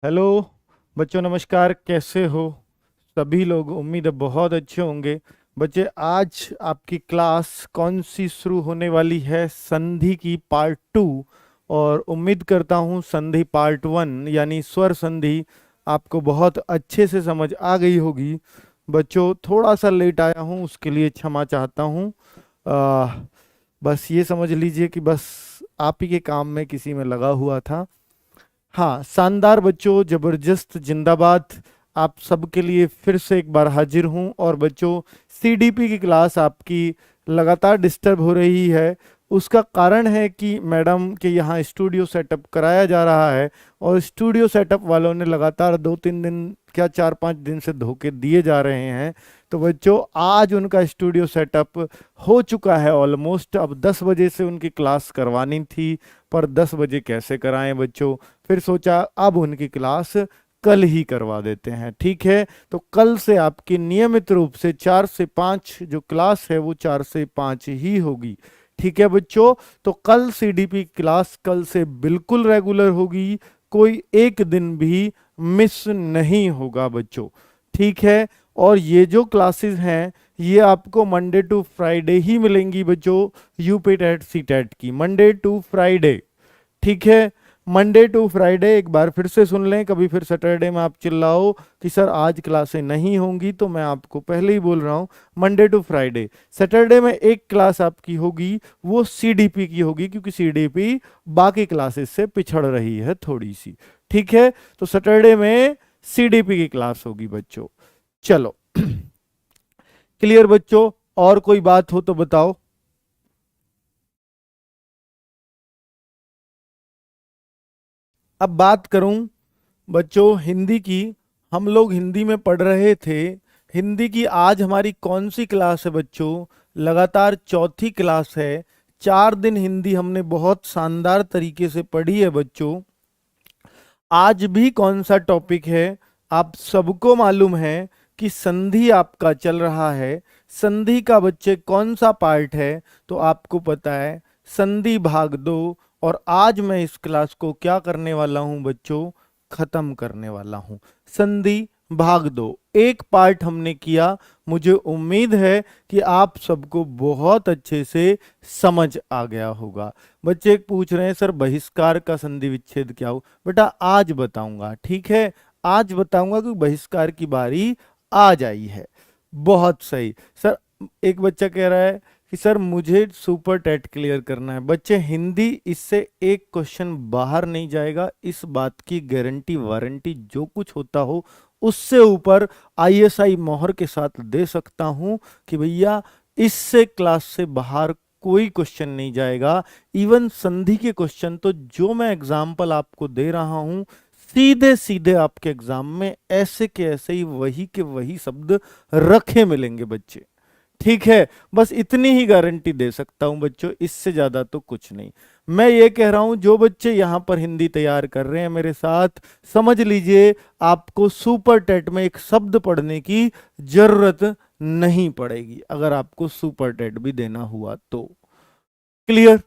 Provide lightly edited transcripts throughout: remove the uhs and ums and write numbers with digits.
Hello बच्चों, नमस्कार। कैसे हो सभी लोग? उम्मीद है बहुत अच्छे होंगे। बच्चे, आज आपकी क्लास कौन सी शुरू होने वाली है? संधि की पार्ट 2। और उम्मीद करता हूँ संधि पार्ट 1 यानी स्वर संधि आपको बहुत अच्छे से समझ आ गई होगी। बच्चों, थोड़ा सा लेट आया हूँ, उसके लिए क्षमा चाहता हूँ। आ, बस ये समझ लीजिए कि बस आप ही के काम में किसी में लगा हुआ था। हाँ, शानदार बच्चों, जबरदस्त, जिंदाबाद। आप सबके लिए फिर से एक बार हाजिर हूँ। और बच्चों, सीडीपी की क्लास आपकी लगातार डिस्टर्ब हो रही है। उसका कारण है कि मैडम के यहाँ स्टूडियो सेटअप कराया जा रहा है, और स्टूडियो सेटअप वालों ने लगातार 2-3 दिन, क्या 4-5 दिन से धोखे दिए जा रहे हैं। तो बच्चों, आज उनका स्टूडियो सेटअप हो चुका है ऑलमोस्ट। अब 10 बजे से उनकी क्लास करवानी थी, पर 10 बजे कैसे कराएं बच्चों? फिर सोचा अब उनकी क्लास कल ही करवा देते हैं। ठीक है, तो कल से आपकी नियमित रूप से 4 से 5 जो क्लास है वो 4 से 5 ही होगी। ठीक है बच्चों, तो कल सीडीपी क्लास कल से बिल्कुल रेगुलर होगी, कोई एक दिन भी मिस नहीं होगा बच्चों। ठीक है, और ये जो क्लासेस हैं ये आपको मंडे टू फ्राइडे ही मिलेंगी बच्चों। यूपी टेट सी टेट की मंडे टू फ्राइडे। ठीक है, मंडे टू फ्राइडे। एक बार फिर से सुन लें, कभी फिर सैटरडे में आप चिल्लाओ कि सर आज क्लासें नहीं होंगी, तो मैं आपको पहले ही बोल रहा हूं, मंडे टू फ्राइडे। सैटरडे में एक क्लास आपकी होगी, वो सीडीपी की होगी, क्योंकि सीडीपी बाकी क्लासेस से पिछड़ रही है थोड़ी सी। ठीक है, तो सैटरडे में सीडीपी की क्लास होगी बच्चों। चलो क्लियर बच्चों? और कोई बात हो तो बताओ। अब बात करूं बच्चों हिंदी की। हम लोग हिंदी में पढ़ रहे थे। हिंदी की आज हमारी कौन सी क्लास है बच्चों? लगातार चौथी क्लास है। 4 दिन हिंदी हमने बहुत शानदार तरीके से पढ़ी है बच्चों। आज भी कौन सा टॉपिक है? आप सबको मालूम है कि संधि आपका चल रहा है। संधि का बच्चे कौन सा पार्ट है? तो आपको पता है, संधि भाग 2। और आज मैं इस क्लास को क्या करने वाला हूं बच्चों? खत्म करने वाला हूं। संधि भाग 2 एक पार्ट हमने किया। मुझे उम्मीद है कि आप सबको बहुत अच्छे से समझ आ गया होगा। बच्चे एक पूछ रहे हैं, सर बहिष्कार का संधि विच्छेद क्या हो? बेटा आज बताऊंगा। ठीक है, आज बताऊंगा कि बहिष्कार की बारी आ जाई है। बहुत सही सर। एक बच्चा कह रहा है कि सर मुझे सुपर टेट क्लियर करना है। बच्चे, हिंदी इससे एक क्वेश्चन बाहर नहीं जाएगा, इस बात की गारंटी वारंटी जो कुछ होता हो उससे ऊपर आईएसआई मोहर के साथ दे सकता हूं कि भैया इससे क्लास से बाहर कोई क्वेश्चन नहीं जाएगा। इवन संधि के क्वेश्चन तो जो मैं एग्जाम्पल आपको दे रहा हूं, सीधे सीधे आपके एग्जाम में ऐसे के ऐसे ही वही के वही शब्द रखे मिलेंगे बच्चे। ठीक है, बस इतनी ही गारंटी दे सकता हूं बच्चों, इससे ज्यादा तो कुछ नहीं। मैं ये कह रहा हूं, जो बच्चे यहां पर हिंदी तैयार कर रहे हैं मेरे साथ, समझ लीजिए आपको सुपर टेट में एक शब्द पढ़ने की जरूरत नहीं पड़ेगी, अगर आपको सुपर टेट भी देना हुआ तो। क्लियर?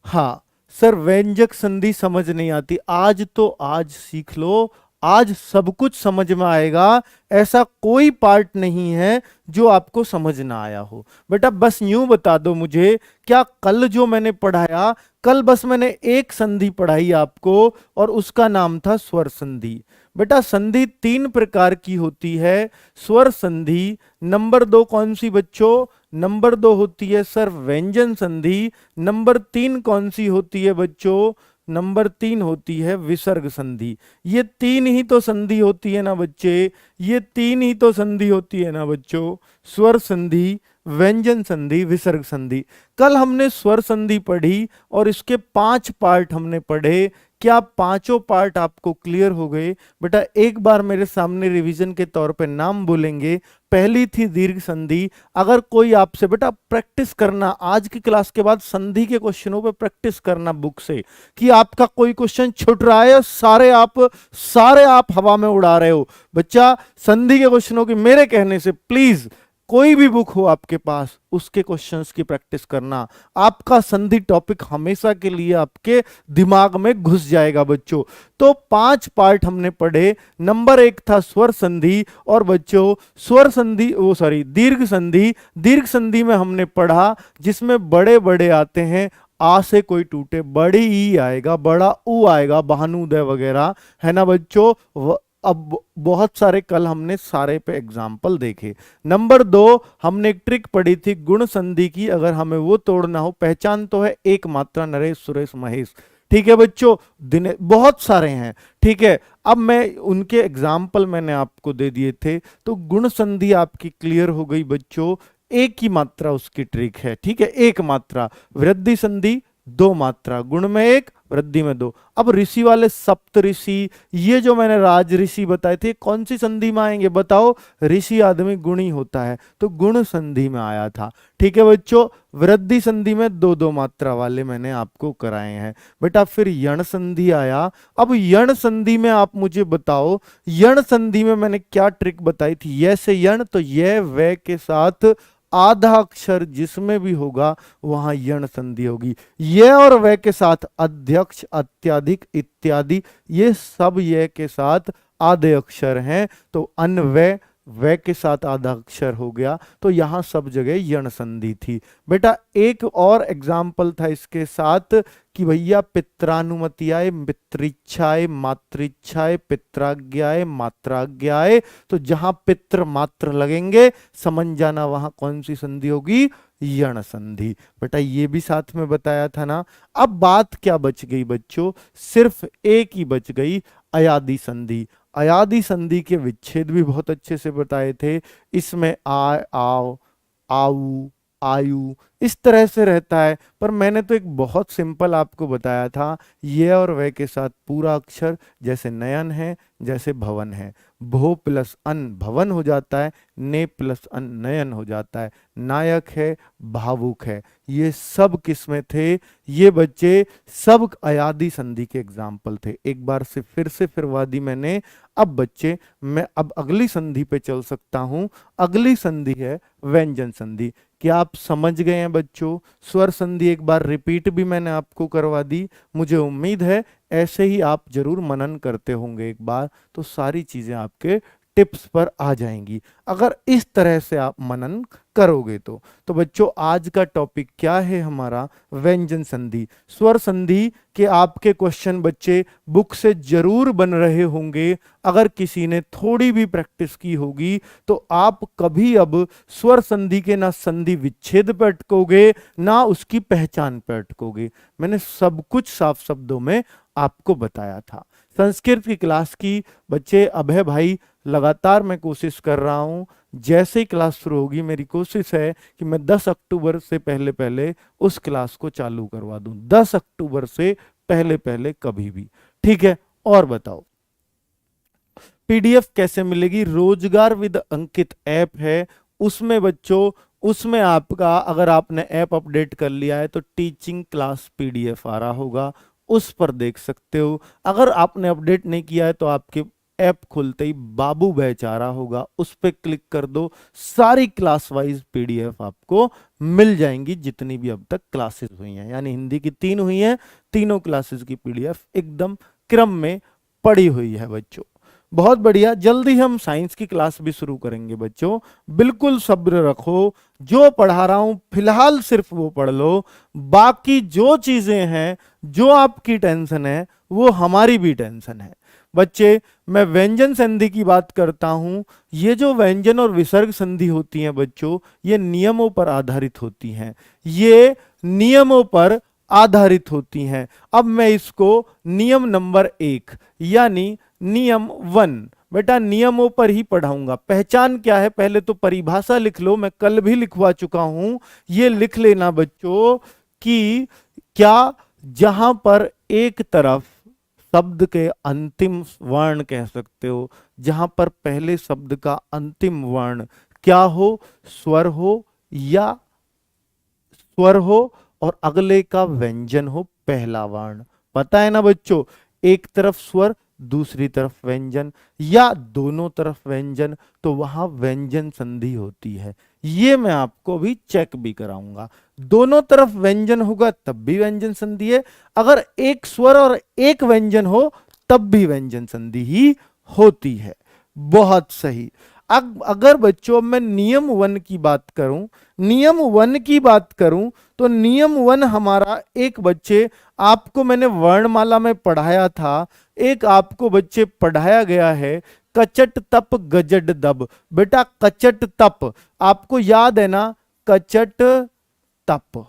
हाँ सर, व्यंजक संधि समझ नहीं आती। आज तो आज सीख लो, आज सब कुछ समझ में आएगा। ऐसा कोई पार्ट नहीं है जो आपको समझ ना आया हो। बेटा बस यूं बता दो मुझे, क्या कल जो मैंने पढ़ाया, कल बस मैंने एक संधि पढ़ाई आपको और उसका नाम था स्वर संधि। बेटा संधि 3 प्रकार की होती है। स्वर संधि नंबर 2 कौन सी बच्चों? नंबर 2 होती है सर व्यंजन संधि। नंबर 3 कौन सी होती है बच्चों? नंबर 3 होती है विसर्ग संधि। ये 3 ही तो संधि होती है ना बच्चे, ये 3 ही तो संधि होती है ना बच्चों। स्वर संधि, व्यंजन संधि, विसर्ग संधि। कल हमने स्वर संधि पढ़ी और इसके 5 पार्ट हमने पढ़े। क्या पांचों पार्ट आपको क्लियर हो गए? बेटा एक बार मेरे सामने रिवीजन के तौर पे नाम बोलेंगे। पहली थी दीर्घ संधि। अगर कोई आपसे, बेटा प्रैक्टिस करना, आज की क्लास के बाद संधि के क्वेश्चनों पे प्रैक्टिस करना बुक से, कि आपका कोई क्वेश्चन छूट रहा है, सारे आप हवा में उड़ा रहे हो। बच्चा संधि के क्वेश्चनों की मेरे कहने से प्लीज कोई भी बुक हो आपके पास, उसके क्वेश्चंस की प्रैक्टिस करना। आपका संधि टॉपिक हमेशा के लिए आपके दिमाग में घुस जाएगा बच्चों। तो 5 पार्ट हमने पढ़े। नंबर 1 था स्वर संधि, और बच्चों स्वर संधि दीर्घ संधि। दीर्घ संधि में हमने पढ़ा जिसमें बड़े बड़े आते हैं, आ से कोई टूटे, बड़ी ई आएगा, बड़ा ऊ आएगा, भानुदय वगैरह, है ना बच्चों। अब बहुत सारे कल हमने सारे पे एग्जाम्पल देखे। नंबर 2 हमने एक ट्रिक पढ़ी थी गुण संधि की, अगर हमें वो तोड़ना हो, पहचान तो है एक मात्रा नरेश सुरेश महेश, ठीक है बच्चों, दिन बहुत सारे हैं, ठीक है। अब मैं उनके एग्जाम्पल मैंने आपको दे दिए थे, तो गुण संधि आपकी क्लियर हो गई बच्चों। एक ही मात्रा उसकी ट्रिक है, ठीक है, एक मात्रा। वृद्धि संधि 2 मात्रा, गुण में 1 वृद्धि में 2। अब ऋषि वाले सप्त ऋषि, ये जो मैंने राज ऋषि बताए थे, कौन सी संधि में आएंगे बताओ? ऋषि आदमी गुणी होता है, तो गुण संधि में आया था, ठीक है बच्चों। वृद्धि संधि में 2-2 मात्रा वाले मैंने आपको कराए हैं बेटा। फिर यण संधि आया। अब यण संधि में आप मुझे बताओ, यण संधि में मैंने क्या ट्रिक बताई थी? ये से यण, तो ये वे के साथ आधा अक्षर जिसमें भी होगा वहां यण संधि होगी। ये और वे के साथ अध्यक्ष, अत्याधिक, इत्यादि, ये सब ये के साथ आधे अक्षर हैं, तो अन्वय, वे के साथ आधा अक्षर हो गया, तो यहां सब जगह यण संधि थी बेटा। एक और एग्जाम्पल था इसके साथ कि भैया पित्रानुमतियाय, मित्रिच्छाय, मातृच्छाय, पित्राज्ञाय, मात्राज्ञाय, तो जहां पित्र मात्र लगेंगे समझ जाना वहां कौन सी संधि होगी? यण संधि बेटा। ये भी साथ में बताया था ना। अब बात क्या बच गई बच्चों? सिर्फ एक ही बच गई, अयादि संधि। अयादि संधि के विच्छेद भी बहुत अच्छे से बताए थे। इसमें आ, आओ, आऊ, आयु, इस तरह से रहता है, पर मैंने तो एक बहुत सिंपल आपको बताया था, ये और वह के साथ पूरा अक्षर, जैसे नयन है, जैसे भवन है, भो प्लस अन भवन हो जाता है, ने प्लस अन नयन हो जाता है, नायक है, भावुक है। ये सब किसमें थे? ये बच्चे सब अयादि संधि के एग्जाम्पल थे। एक बार से फिर फिरवा दी मैंने। अब बच्चे मैं अब अगली संधि पे चल सकता हूं। अगली संधि है व्यंजन संधि। क्या आप समझ गए हैं बच्चों? स्वर संधि एक बार रिपीट भी मैंने आपको करवा दी। मुझे उम्मीद है ऐसे ही आप जरूर मनन करते होंगे एक बार, तो सारी चीजें आपके टिप्स पर आ जाएंगी अगर इस तरह से आप मनन करोगे तो बच्चों आज का टॉपिक क्या है हमारा? व्यंजन संधि। स्वर संधि के आपके क्वेश्चन बच्चे बुक से जरूर बन रहे होंगे। अगर किसी ने थोड़ी भी प्रैक्टिस की होगी तो आप कभी अब स्वर संधि के ना संधि विच्छेद पर अटकोगे ना उसकी पहचान पर अटकोगे। मैंने सब कुछ साफ शब्दों में आपको बताया था। संस्कृत की क्लास की बच्चे अभय भाई लगातार मैं कोशिश कर रहा हूं, जैसे ही क्लास शुरू होगी मेरी कोशिश है कि मैं 10 अक्टूबर से पहले पहले उस क्लास को चालू करवा दूं। 10 अक्टूबर से पहले पहले कभी भी, ठीक है। और बताओ पीडीएफ कैसे मिलेगी? रोजगार विद अंकित ऐप है उसमें बच्चों, उसमें आपका अगर आपने ऐप अपडेट कर लिया है तो टीचिंग क्लास पीडीएफ आ रहा होगा, उस पर देख सकते हो। अगर आपने अपडेट नहीं किया है तो आपके ऐप खुलते ही बाबू बैच आ रहा होगा, उस पर क्लिक कर दो, सारी क्लास वाइज पीडीएफ आपको मिल जाएंगी जितनी भी अब तक क्लासेस हुई हैं। यानी हिंदी की 3 हुई हैं, तीनों क्लासेस की पीडीएफ एकदम क्रम में पड़ी हुई है बच्चों। बहुत बढ़िया, जल्दी हम साइंस की क्लास भी शुरू करेंगे बच्चों, बिल्कुल सब्र रखो। जो पढ़ा रहा हूं फिलहाल सिर्फ वो पढ़ लो, बाकी जो चीजें हैं, जो आपकी टेंशन है वो हमारी भी टेंशन है बच्चे। मैं व्यंजन संधि की बात करता हूं। ये जो व्यंजन और विसर्ग संधि होती हैं बच्चों, ये नियमों पर आधारित होती हैं, ये नियमों पर आधारित होती हैं। अब मैं इसको नियम नंबर 1 यानी नियम 1 बेटा नियमों पर ही पढ़ाऊंगा। पहचान क्या है पहले तो परिभाषा लिख लो, मैं कल भी लिखवा चुका हूं, ये लिख लेना बच्चों कि क्या जहां पर एक तरफ शब्द के अंतिम वर्ण कह सकते हो, जहां पर पहले शब्द का अंतिम वर्ण क्या हो, स्वर हो या स्वर हो और अगले का व्यंजन हो पहला वर्ण। पता है ना बच्चों, एक तरफ स्वर दूसरी तरफ व्यंजन या दोनों तरफ व्यंजन, तो वहां व्यंजन संधि होती है। ये मैं आपको भी चेक भी कराऊंगा। दोनों तरफ व्यंजन होगा तब भी व्यंजन संधि है, अगर एक स्वर और एक व्यंजन हो तब भी व्यंजन संधि ही होती है। बहुत सही। अब अगर बच्चों अब मैं नियम वन की बात करूं, नियम वन की बात करूं तो नियम वन हमारा, एक बच्चे आपको मैंने वर्णमाला में पढ़ाया था, एक आपको बच्चे पढ़ाया गया है कचट तप गजड दब। बेटा कचट तप आपको याद है ना, कचट तप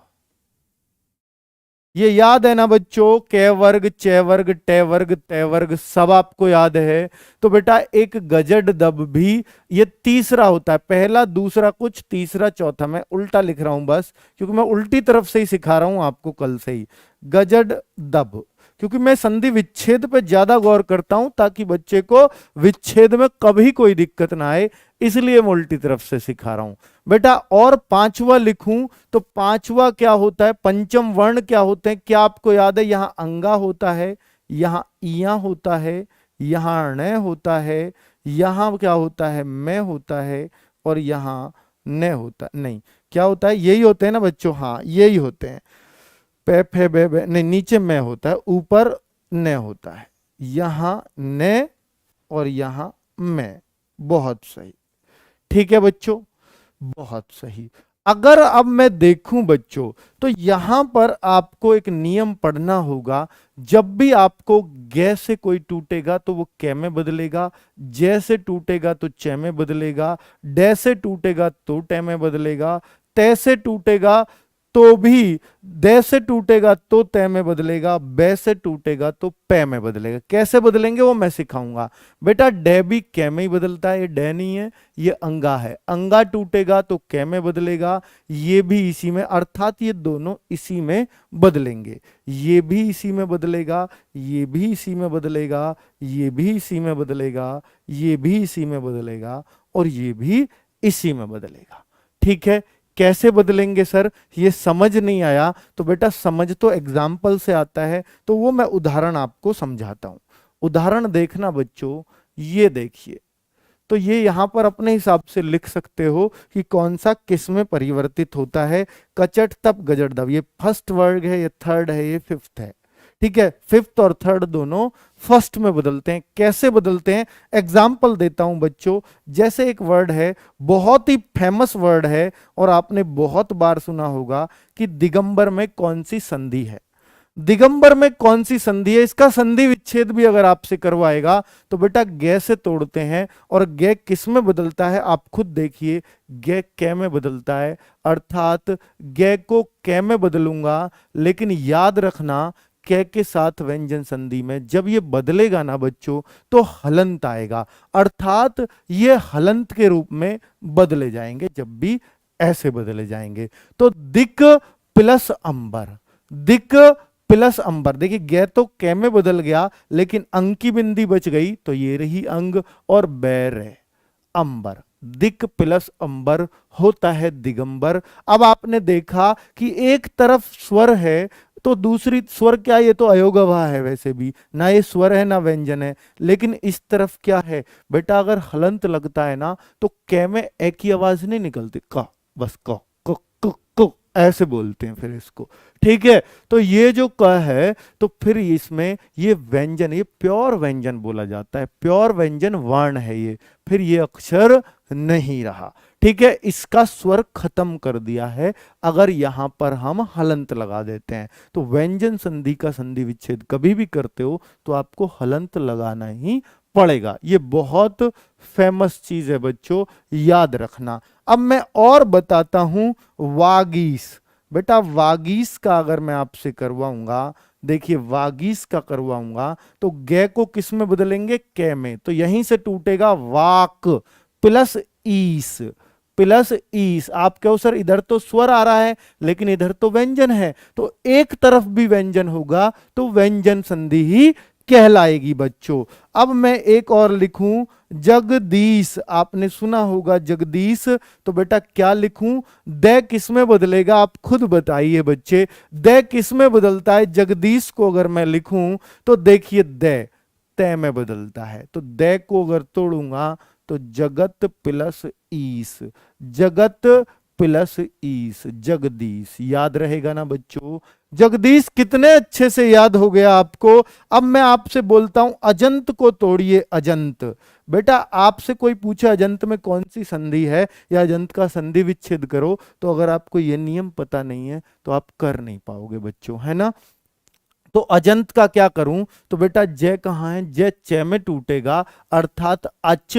ये याद है ना बच्चों, कै वर्ग चे वर्ग टे वर्ग ते वर्ग सब आपको याद है। तो बेटा एक गजड दब भी ये तीसरा होता है, पहला दूसरा कुछ तीसरा चौथा, मैं उल्टा लिख रहा हूं बस क्योंकि मैं उल्टी तरफ से ही सिखा रहा हूं आपको कल से ही। गजड दब, क्योंकि मैं संधि विच्छेद पे ज्यादा गौर करता हूं ताकि बच्चे को विच्छेद में कभी कोई दिक्कत ना आए, इसलिए मैं उल्टी तरफ से सिखा रहा हूं बेटा। और पांचवा लिखूं तो पांचवा क्या होता है, पंचम वर्ण क्या होते हैं, क्या आपको याद है, यहां अंगा होता है, यहां इया होता है, यहां ण होता है, यहां क्या होता है मैं होता है, और यहां न होता नहीं, क्या होता है, यही होते हैं ना बच्चों, हाँ यही होते हैं। पे फे बे नहीं, नीचे में होता है, ऊपर न होता है, यहां न और यहां मैं। बहुत सही, ठीक है बच्चों, बहुत सही। अगर अब मैं देखूं बच्चों तो यहां पर आपको एक नियम पढ़ना होगा, जब भी आपको गे से कोई टूटेगा तो वो कै में बदलेगा, जै से टूटेगा तो चे में बदलेगा, डे से टूटेगा तो टे में बदलेगा, तै से टूटेगा तो भी, दे से टूटेगा तो तय में बदलेगा, बै से टूटेगा तो पै में बदलेगा। कैसे बदलेंगे वो मैं सिखाऊंगा बेटा। डे भी कै में ही बदलता है, ये डे नहीं है, ये अंगा है, अंगा टूटेगा तो कै में बदलेगा, ये भी इसी में, अर्थात ये दोनों इसी में बदलेंगे, ये भी इसी में बदलेगा, ये भी इसी में बदलेगा, ये भी इसी में बदलेगा, ये भी इसी में बदलेगा, और ये भी इसी में बदलेगा। ठीक है, कैसे बदलेंगे सर, ये समझ नहीं आया तो बेटा समझ तो एग्जाम्पल से आता है, तो वो मैं उदाहरण आपको समझाता हूं। उदाहरण देखना बच्चों, ये देखिए, तो ये यहां पर अपने हिसाब से लिख सकते हो कि कौन सा किस में परिवर्तित होता है। कचट तप गजट दब, ये फर्स्ट वर्ग है, ये थर्ड है, ये फिफ्थ है। ठीक है, फिफ्थ और थर्ड दोनों फर्स्ट में बदलते हैं। कैसे बदलते हैं, एग्जाम्पल देता हूं बच्चों। जैसे एक वर्ड है, बहुत ही फेमस वर्ड है और आपने बहुत बार सुना होगा कि दिगंबर में कौन सी संधि है, दिगंबर में कौन सी संधि है, इसका संधि विच्छेद भी अगर आपसे करवाएगा तो बेटा गे से तोड़ते हैं, और गे किस में बदलता है आप खुद देखिए, गे कै में बदलता है, अर्थात गे को कै में बदलूंगा, लेकिन याद रखना कै के साथ व्यंजन संधि में जब ये बदलेगा ना बच्चों तो हलंत आएगा, अर्थात ये हलंत के रूप में बदले जाएंगे जब भी ऐसे बदले जाएंगे। तो दिक प्लस अंबर, दिक प्लस अंबर, देखिए गे तो कै में बदल गया लेकिन अंग की बिंदी बच गई, तो ये रही अंग, और बैर है अंबर, दिक प्लस अंबर होता है दिगंबर। अब आपने देखा कि एक तरफ स्वर है तो दूसरी स्वर क्या, ये तो अयोगवा है, वैसे भी ना ये स्वर है ना व्यंजन है, लेकिन इस तरफ क्या है बेटा, अगर हलंत लगता है ना तो कै में ए की आवाज नहीं निकलती, क बस क क क क ऐसे बोलते हैं फिर इसको। ठीक है, तो ये जो क है तो फिर इसमें ये व्यंजन, ये प्योर व्यंजन बोला जाता है, प्योर व्यंजन वर्ण है ये, फिर ये अक्षर नहीं रहा। ठीक है, इसका स्वर खत्म कर दिया है अगर यहां पर हम हलंत लगा देते हैं। तो व्यंजन संधि का संधि विच्छेद कभी भी करते हो तो आपको हलंत लगाना ही पड़ेगा, ये बहुत फेमस चीज है बच्चों, याद रखना। अब मैं और बताता हूं वागीस, बेटा वागीस का अगर मैं आपसे करवाऊंगा, देखिए वागीस का करवाऊंगा तो गे को किस में बदलेंगे, कै में, तो यहीं से टूटेगा वाक प्लस ईस, प्लस ईस। आप कहो सर इधर तो स्वर आ रहा है लेकिन इधर तो व्यंजन है, तो एक तरफ भी व्यंजन होगा तो व्यंजन संधि ही कहलाएगी बच्चों। अब मैं एक और लिखूं जगदीश, आपने सुना होगा जगदीश, तो बेटा क्या लिखूं, दे किस में बदलेगा आप खुद बताइए बच्चे, दे किस में बदलता है, जगदीश को अगर मैं लिखूं तो देखिए दे तय में बदलता है, तो दे को अगर तोड़ूंगा तो जगत प्लस ईस, जगत प्लस ईस, जगदीश। याद रहेगा ना बच्चों? जगदीश कितने अच्छे से याद हो गया आपको। अब मैं आपसे बोलता हूं अजंत को तोड़िए, अजंत। बेटा आपसे कोई पूछे अजंत में कौन सी संधि है या अजंत का संधि विच्छेद करो, तो अगर आपको ये नियम पता नहीं है तो आप कर नहीं पाओगे बच्चों, है ना। तो अजंत का क्या करूं, तो बेटा जय कहां है, जय च में टूटेगा, अर्थात अच,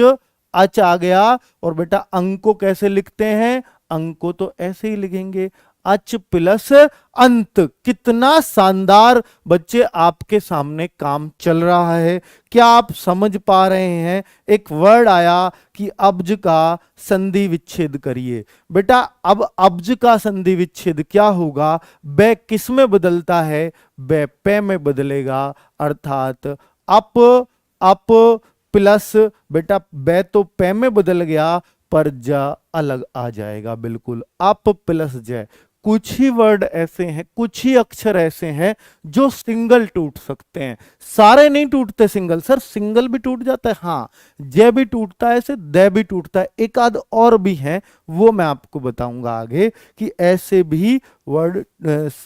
अच आ गया। और बेटा अंक को कैसे लिखते हैं, अंक को तो ऐसे ही लिखेंगे, अच प्लस अंत। कितना शानदार बच्चे आपके सामने काम चल रहा है। क्या आप समझ पा रहे हैं? एक वर्ड आया कि अब्ज का संधि विच्छेद करिए। बेटा अब अब्ज का संधि विच्छेद क्या होगा, बै किस में बदलता है, बै पे में बदलेगा, अर्थात अप प्लस, बेटा बै तो पे में बदल गया पर ज अलग आ जाएगा, बिल्कुल अप प्लस जय। कुछ ही वर्ड ऐसे हैं, कुछ ही अक्षर ऐसे हैं जो सिंगल टूट सकते हैं, सारे नहीं टूटते सिंगल। सर सिंगल भी टूट जाता है, हाँ जय भी टूटता है, ऐसे दे भी टूटता है, एक आध और भी है वो मैं आपको बताऊंगा आगे कि ऐसे भी वर्ड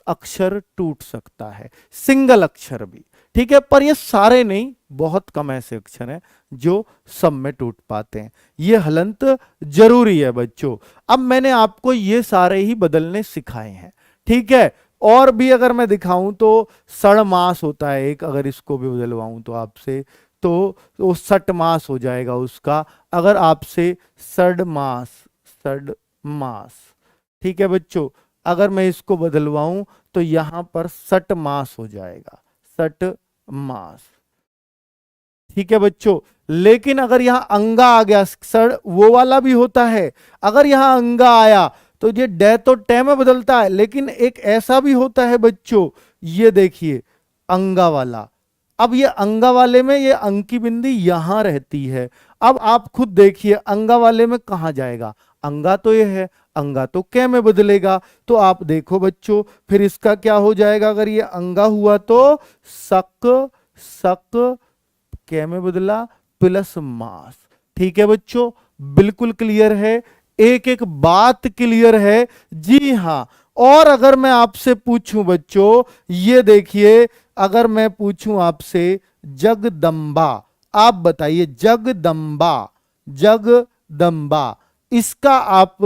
अक्षर टूट सकता है, सिंगल अक्षर भी, ठीक है। पर ये सारे नहीं, बहुत कम ऐसे अक्षर हैं जो सब में टूट पाते हैं। ये हलंत जरूरी है बच्चों। अब मैंने आपको ये सारे ही बदलने सिखाए हैं, ठीक है। और भी अगर मैं दिखाऊं तो सड़मास होता है एक, अगर इसको भी बदलवाऊं तो आपसे, तो वो सटमास हो जाएगा उसका। अगर आपसे सड़मास, सड़मास, ठीक है बच्चों। अगर मैं इसको बदलवाऊं तो यहां पर सटमास हो जाएगा, सटमास, ठीक है बच्चों। लेकिन अगर यहां अंगा आ गया, सड़ वो वाला भी होता है, अगर यहां अंगा आया तो ये डे तो टे में बदलता है, लेकिन एक ऐसा भी होता है बच्चों, ये देखिए अंगा वाला। अब ये अंगा वाले में ये अंक की बिंदी यहां रहती है। अब आप खुद देखिए अंगा वाले में कहां जाएगा, अंगा तो ये है, अंगा तो कै में बदलेगा। तो आप देखो बच्चों फिर इसका क्या हो जाएगा, अगर ये अंगा हुआ तो सक, सक कै में बदला प्लस मास, ठीक है बच्चों। बिल्कुल क्लियर है, एक एक बात क्लियर है, जी हां। और अगर मैं आपसे पूछूं बच्चों, ये देखिए अगर मैं पूछूं आपसे जगदंबा, आप बताइए जगदंबा, जगदंबा, इसका आप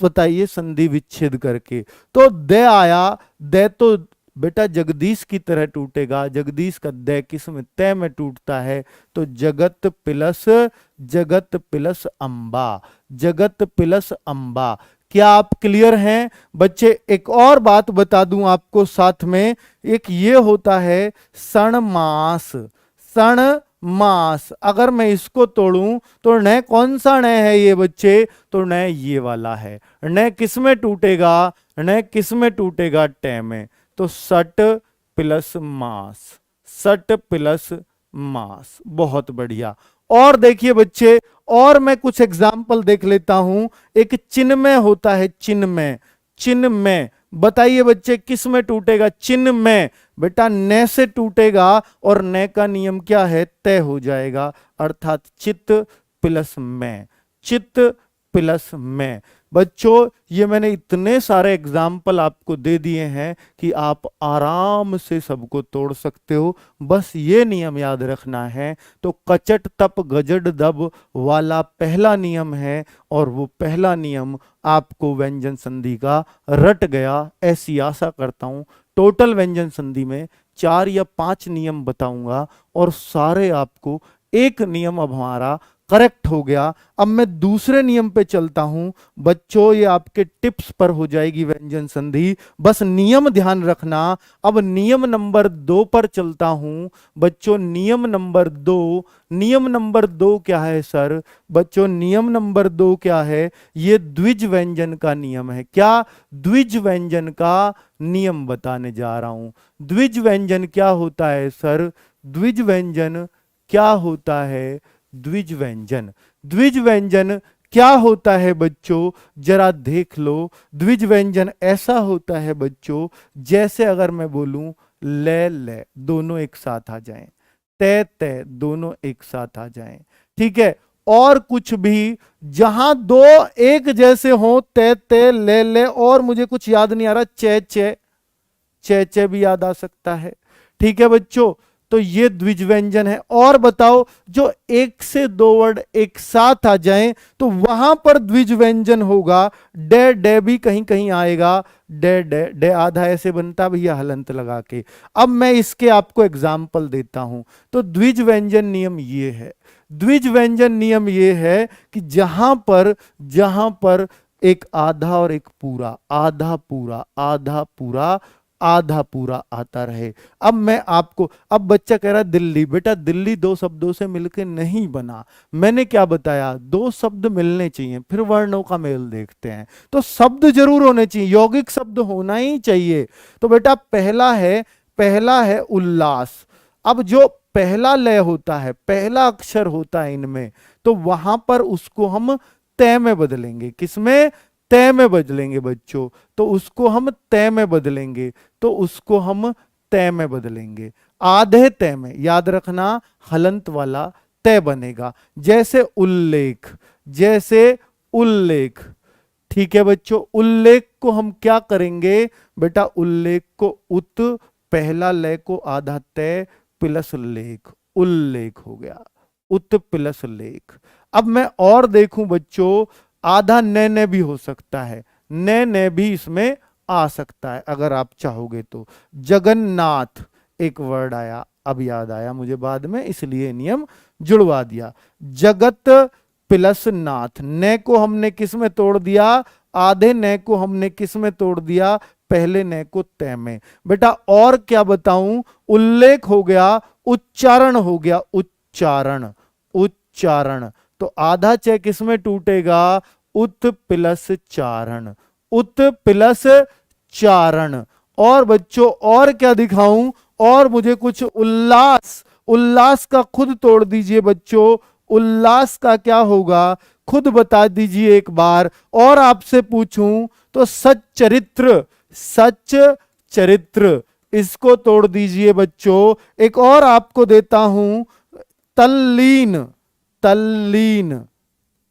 बताइए संधि विच्छेद करके। तो दे आया, दे तो बेटा जगदीश की तरह टूटेगा, जगदीश का दे किस में, तय में टूटता है। तो जगत प्लस, जगत प्लस अंबा, जगत प्लस अंबा। क्या आप क्लियर हैं बच्चे? एक और बात बता दूं आपको साथ में, एक ये होता है सणमास, सण मास। अगर मैं इसको तोड़ूं तो न कौन सा न है ये बच्चे, तो न ये वाला है। न किस में टूटेगा, न किस में टूटेगा, टे में। तो सट प्लस मास, सट प्लस मास, बहुत बढ़िया। और देखिए बच्चे, और मैं कुछ एग्जाम्पल देख लेता हूं। एक चिन्मय होता है, चिन्मय, चिन्मय बताइए बच्चे किस में टूटेगा, चिन्मय बेटा न से टूटेगा, और न का नियम क्या है, तय हो जाएगा, अर्थात चित्त प्लस में, चित्त प्लस में। बच्चों ये मैंने इतने सारे एग्जाम्पल आपको दे दिए हैं कि आप आराम से सबको तोड़ सकते हो, बस ये नियम याद रखना है। तो कचट तप गजड दब वाला पहला नियम है, और वो पहला नियम आपको व्यंजन संधि का रट गया, ऐसी आशा करता हूं। टोटल व्यंजन संधि में 4 या 5 नियम बताऊंगा, और सारे आपको एक नियम अब हमारा करेक्ट हो गया। अब मैं दूसरे नियम पे चलता हूं बच्चों, ये आपके टिप्स पर हो जाएगी व्यंजन संधि, बस नियम ध्यान रखना। अब नियम नंबर 2 पर चलता हूं बच्चों, नियम नंबर 2। नियम नंबर 2 क्या है सर? बच्चों नियम नंबर 2 क्या है? ये द्विज व्यंजन का नियम है। क्या? द्विज व्यंजन का नियम बताने जा रहा हूं। द्विज व्यंजन क्या होता है सर? द्विज व्यंजन क्या होता है? द्विज व्यंजन, द्विज व्यंजन क्या होता है बच्चों, जरा देख लो। द्विज व्यंजन ऐसा होता है बच्चों, जैसे अगर मैं बोलूं ले दोनों एक साथ आ जाएं, तय तय दोनों एक साथ आ जाएं, ठीक है। और कुछ भी, जहां दो एक जैसे हो, ते ते ले ले, और मुझे कुछ याद नहीं आ रहा, चे चे, चे चे भी याद आ सकता है। ठीक है बच्चों, तो ये द्विज व्यंजन है। और बताओ, जो एक से दो वर्ड एक साथ आ जाएं तो वहां पर द्विज व्यंजन होगा। डे डे भी कहीं कहीं आएगा, डे डे डे आधा ऐसे बनता भैया हलंत लगा के। अब मैं इसके आपको एग्जाम्पल देता हूं। तो द्विज व्यंजन नियम ये है, द्विज व्यंजन नियम ये है कि जहां पर एक आधा और एक पूरा, आधा पूरा आधा पूरा आधा पूरा आता रहे। अब मैं आपको, अब बच्चा कह रहा है दिल्ली, बेटा दिल्ली दो शब्दों से मिलके नहीं बना। मैंने क्या बताया, दो शब्द मिलने चाहिए, फिर वर्णों का मेल देखते हैं। तो शब्द जरूर होने चाहिए, यौगिक शब्द होना ही चाहिए। तो बेटा पहला है उल्लास। अब जो पहला लय होता है, पहला अक्षर होता है इनमें, तो वहां पर उसको हम तय में बदलेंगे। किसमें? तय में बदलेंगे बच्चों। तो उसको हम तय में बदलेंगे, तो उसको हम तय में बदलेंगे। आधे तय में, याद रखना, हलंत वाला तय बनेगा। जैसे उल्लेख, जैसे उल्लेख। ठीक है बच्चों, उल्लेख को हम क्या करेंगे बेटा, उल्लेख को उत, पहला लय को आधा तय प्लस लेख, उल्लेख हो गया, उत प्लस लेख। अब मैं और देखूं बच्चों, आधा ने भी हो सकता है, ने भी इसमें आ सकता है अगर आप चाहोगे तो। जगन्नाथ एक वर्ड आया, अब याद आया मुझे बाद में, इसलिए नियम जुड़वा दिया। जगत प्लस नाथ, ने को हमने किस में तोड़ दिया, आधे ने को हमने किस में तोड़ दिया, पहले ने को तय में। बेटा और क्या बताऊं, उल्लेख हो गया, उच्चारण हो गया, उच्चारण, उच्चारण। तो आधा चय किस में टूटेगा, उत प्लस चारण, उत प्लस चारण। और बच्चों और क्या दिखाऊं, और मुझे कुछ उल्लास, उल्लास का खुद तोड़ दीजिए बच्चों, उल्लास का क्या होगा खुद बता दीजिए एक बार। और आपसे पूछूं तो सच्चरित्र, सच चरित्र, इसको तोड़ दीजिए बच्चों। एक और आपको देता हूं, तल्लीन, तल्लीन,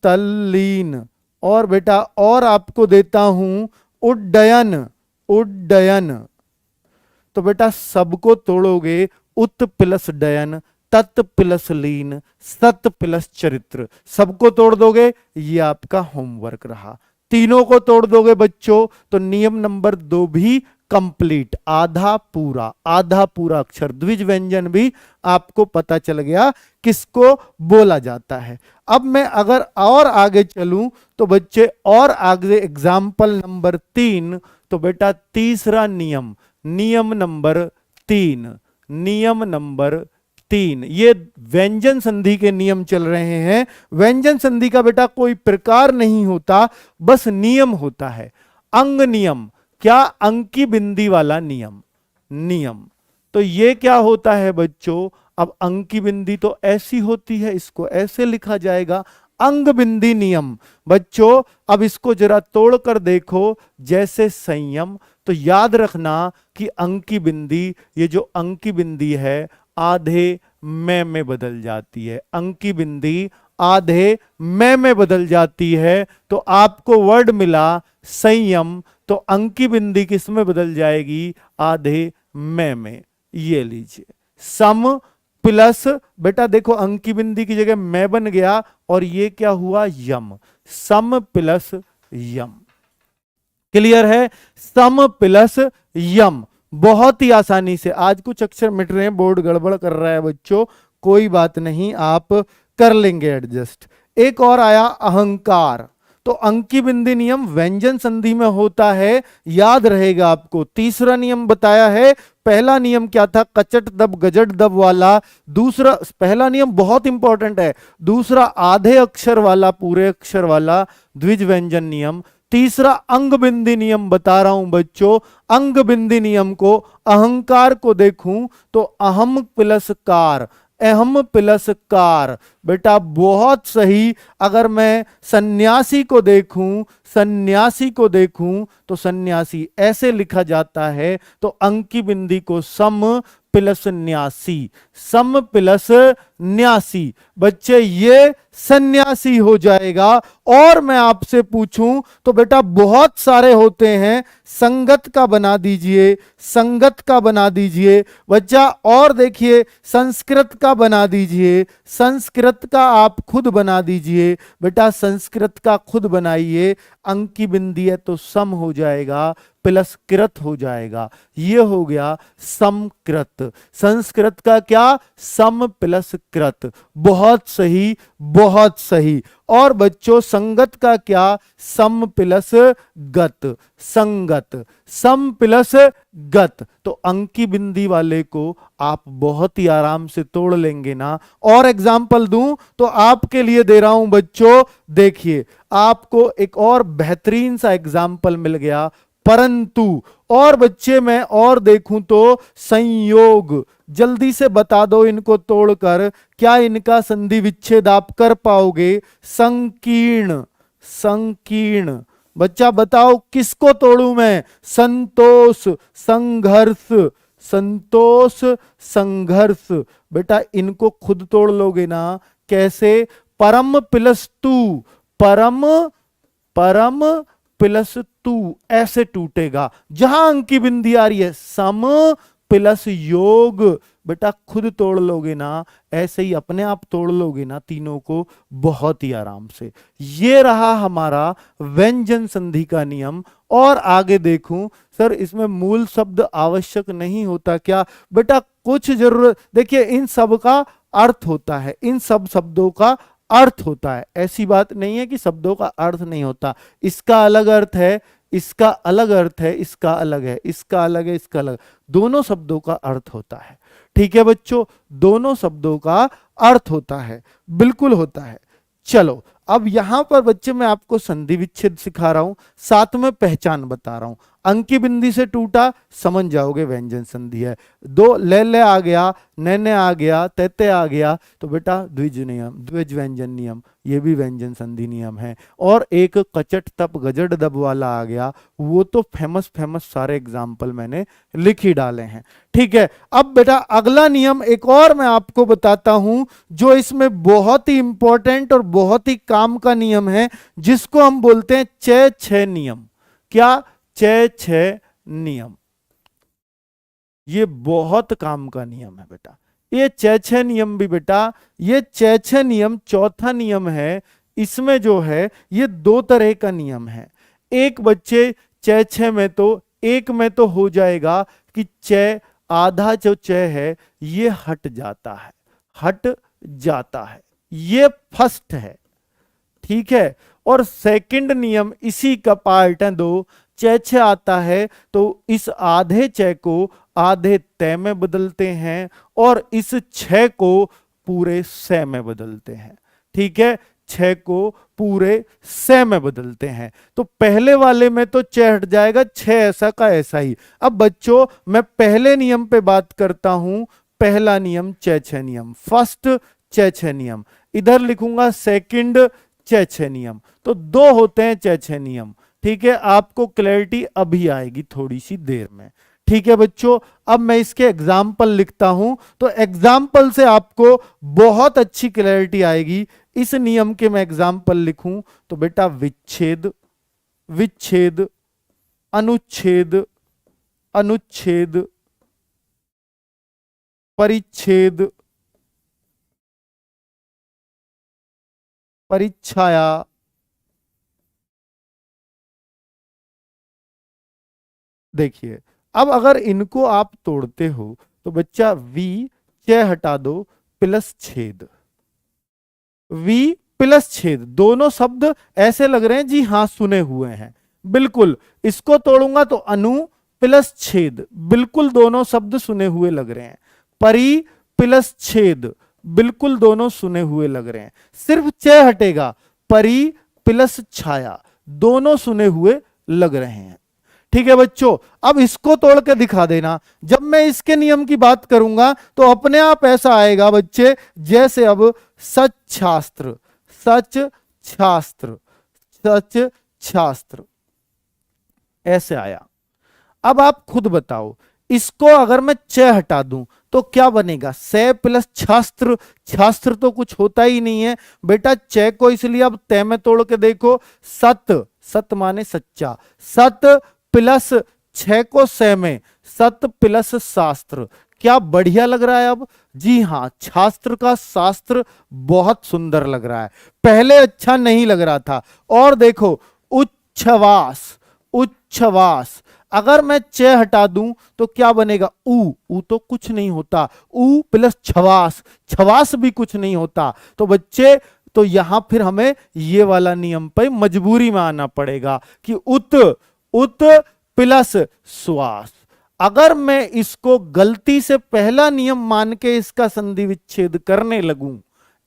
तल्लीन। और बेटा और आपको देता हूं, उड्डयन, उड्डयन। तो बेटा सबको तोड़ोगे, उत प्लस डयन, तत् प्लस लीन, सत प्लस चरित्र, सबको तोड़ दोगे, ये आपका होमवर्क रहा। तीनों को तोड़ दोगे बच्चों तो नियम नंबर 2 भी कंप्लीट, आधा पूरा, आधा पूरा अक्षर, द्विज व्यंजन भी आपको पता चल गया किसको बोला जाता है। अब मैं अगर और आगे चलूं तो बच्चे और आगे एग्जाम्पल नंबर 3, तो बेटा तीसरा नियम, नियम नंबर 3, नियम नंबर 3, ये व्यंजन संधि के नियम चल रहे हैं। व्यंजन संधि का बेटा कोई प्रकार नहीं होता, बस नियम होता है। अंग नियम, क्या, अंकी बिंदी वाला नियम, नियम। तो ये क्या होता है बच्चों, अब अंकी बिंदी तो ऐसी होती है, इसको ऐसे लिखा जाएगा, अंग बिंदी नियम। बच्चों अब इसको जरा तोड़कर देखो, जैसे संयम। तो याद रखना कि अंकी बिंदी, ये जो अंकी बिंदी है आधे में बदल जाती है, अंकी बिंदी आधे में बदल जाती है। तो आपको वर्ड मिला संयम, तो अंकी बिंदी किस में बदल जाएगी, आधे में। ये लीजिए, सम प्लस, बेटा देखो अंकी बिंदी की जगह मैं बन गया, और ये क्या हुआ, यम, सम प्लस यम। क्लियर है, सम प्लस यम। बहुत ही आसानी से, आज कुछ अक्षर मिट रहे हैं, बोर्ड गड़बड़ कर रहा है बच्चों, कोई बात नहीं, आप कर लेंगे एडजस्ट। एक और आया अहंकार, तो अंकी बिंदी नियम व्यंजन संधि में होता है, याद रहेगा आपको। तीसरा नियम बताया है, पहला नियम क्या था, कचट दब गजट दब वाला। दूसरा, पहला नियम बहुत इंपॉर्टेंट है, दूसरा आधे अक्षर वाला पूरे अक्षर वाला द्विज व्यंजन नियम। तीसरा अंग बिंदी नियम बता रहा हूं बच्चों, अंग बिंदी नियम को, अहंकार को देखूं तो अहम प्लस कार, अहम प्लस कार। बेटा बहुत सही। अगर मैं सन्यासी को देखूं, सन्यासी को देखूं तो सन्यासी ऐसे लिखा जाता है, तो अंकी बिंदी को सम प्लस 89, सम प्लस 89। बच्चे ये सन्यासी हो जाएगा। और मैं आपसे पूछूं तो बेटा बहुत सारे होते हैं, संगत का बना दीजिए, संगत का बना दीजिए बच्चा। और देखिए संस्कृत का बना दीजिए, संस्कृत का आप खुद बना दीजिए बेटा, संस्कृत का खुद बनाइए। अंक की बिंदी है तो सम हो जाएगा, प्लस कृत हो जाएगा। ये हो गया समकृत। संस्कृत का क्या? सम प्लस कृत। बहुत सही, बहुत सही। और बच्चों संगत का क्या? सम प्लस गत, संगत, सम प्लस गत। तो अंक की बिंदी वाले को आप बहुत ही आराम से तोड़ लेंगे ना। और एग्जाम्पल दूं तो आपके लिए दे रहा हूं बच्चों, देखिए आपको एक और बेहतरीन सा एग्जाम्पल मिल गया, परंतु। और बच्चे मैं और देखूं तो संयोग, जल्दी से बता दो इनको तोड़कर, क्या इनका संधि विच्छेद आप कर पाओगे? संकीर्ण, संकीर्ण। बच्चा बताओ किसको तोड़ू मैं? संतोष, संघर्ष, संतोष, संघर्ष। बेटा इनको खुद तोड़ लोगे ना, कैसे? परम प्लस तू, परम, परम प्लस तू, ऐसे टूटेगा। जहां अंक की बिंदी आ रही है सम प्लस योग, बेटा खुद तोड़ लोगे ना, ऐसे ही अपने आप तोड़ लोगे ना तीनों को बहुत ही आराम से। ये रहा हमारा व्यंजन संधि का नियम। और आगे देखूं सर इसमें मूल शब्द आवश्यक नहीं होता क्या? बेटा कुछ जरूरत, देखिए इन सब का अर्थ होता है, इन सब शब्दों का अर्थ होता है। ऐसी बात नहीं है कि शब्दों का अर्थ नहीं होता। इसका अलग अर्थ है, इसका अलग अर्थ है, इसका अलग है, इसका अलग है, इसका अलग। दोनों शब्दों का अर्थ होता है। ठीक है बच्चों, दोनों शब्दों का अर्थ होता है, बिल्कुल होता है। चलो अब यहां पर बच्चे मैं आपको संधि विच्छेद सिखा रहा हूं, साथ में पहचान बता रहा हूं। अंक की बिंदी से टूटा, समझ जाओगे व्यंजन संधि है। दो ले ले आ गया, ने आ गया, ते आ गया, तो बेटा द्विज नियम, द्विज व्यंजन नियम, ये भी व्यंजन संधि नियम है। और एक कचट तप गजट दब वाला आ गया, वो तो फेमस फेमस सारे एग्जाम्पल मैंने लिख ही डाले हैं। ठीक है, अब बेटा अगला नियम एक और मैं आपको बताता हूं, जो इसमें बहुत ही इंपॉर्टेंट और बहुत ही काम का नियम है, जिसको हम बोलते हैं चय छह नियम। क्या? चय छह नियम। ये बहुत काम का नियम है बेटा। ये चय छह नियम भी बेटा, ये चय छह नियम चौथा नियम है। इसमें जो है ये दो तरह का नियम है। एक बच्चे चय छह में तो, एक में तो हो जाएगा कि चय, आधा जो चय है ये हट जाता है, हट जाता है, ये फर्स्ट है। ठीक है, और सेकंड नियम इसी का पार्ट है, दो चय छह आता है तो इस आधे चय को आधे तय में बदलते हैं और इस छह को पूरे सै में बदलते हैं। ठीक है, छह को पूरे सै में बदलते हैं। तो पहले वाले में तो चय हट जाएगा, छह ऐसा का ऐसा ही। अब बच्चों मैं पहले नियम पे बात करता हूं। पहला नियम चय छह नियम, फर्स्ट चय छह नियम। इधर लिखूंगा सेकंड चय छह नियम। तो दो होते हैं चय छह नियम। ठीक है, आपको क्लैरिटी अभी आएगी थोड़ी सी देर में। ठीक है बच्चों, अब मैं इसके एग्जाम्पल लिखता हूं, तो एग्जाम्पल से आपको बहुत अच्छी क्लैरिटी आएगी। इस नियम के मैं एग्जाम्पल लिखूं तो बेटा विच्छेद, विच्छेद, अनुच्छेद, अनुच्छेद, परिच्छेद, परिच्छाया, देखिए अब अगर इनको आप तोड़ते हो तो बच्चा वी चय हटा दो प्लस छेद, वी प्लस छेद, दोनों शब्द ऐसे लग रहे हैं जी हां सुने हुए हैं। बिल्कुल, इसको तोड़ूंगा तो अनु प्लस छेद, बिल्कुल दोनों शब्द सुने हुए लग रहे हैं। परी प्लस छेद, बिल्कुल दोनों सुने हुए लग रहे हैं। सिर्फ चय हटेगा, परी प्लस छाया, दोनों सुने हुए लग रहे हैं। ठीक है बच्चों, अब इसको तोड़ के दिखा देना। जब मैं इसके नियम की बात करूंगा तो अपने आप ऐसा आएगा बच्चे, जैसे अब सच शास्त्र, सच शास्त्र, सच शास्त्र, ऐसे आया। अब आप खुद बताओ इसको अगर मैं च हटा दूं तो क्या बनेगा, से प्लस छास्त्र, छास्त्र तो कुछ होता ही नहीं है बेटा। च को इसलिए अब तय में तोड़ के देखो, सत, सत माने सच्चा, सत प्लस छ को से में, सत प्लस शास्त्र, क्या बढ़िया लग रहा है अब। जी हां, छात्र का शास्त्र बहुत सुंदर लग रहा है, पहले अच्छा नहीं लग रहा था। और देखो उच्छ्वास, उच्छ्वास, अगर मैं च हटा दूं तो क्या बनेगा, ऊ तो कुछ नहीं होता, ऊ प्लस छवास, छवास भी कुछ नहीं होता। तो बच्चे तो यहां फिर हमें ये वाला नियम पे मजबूरी में आना पड़ेगा कि उत, उत प्लस श्वास। अगर मैं इसको गलती से पहला नियम मान के इसका संधि विच्छेद करने लगूं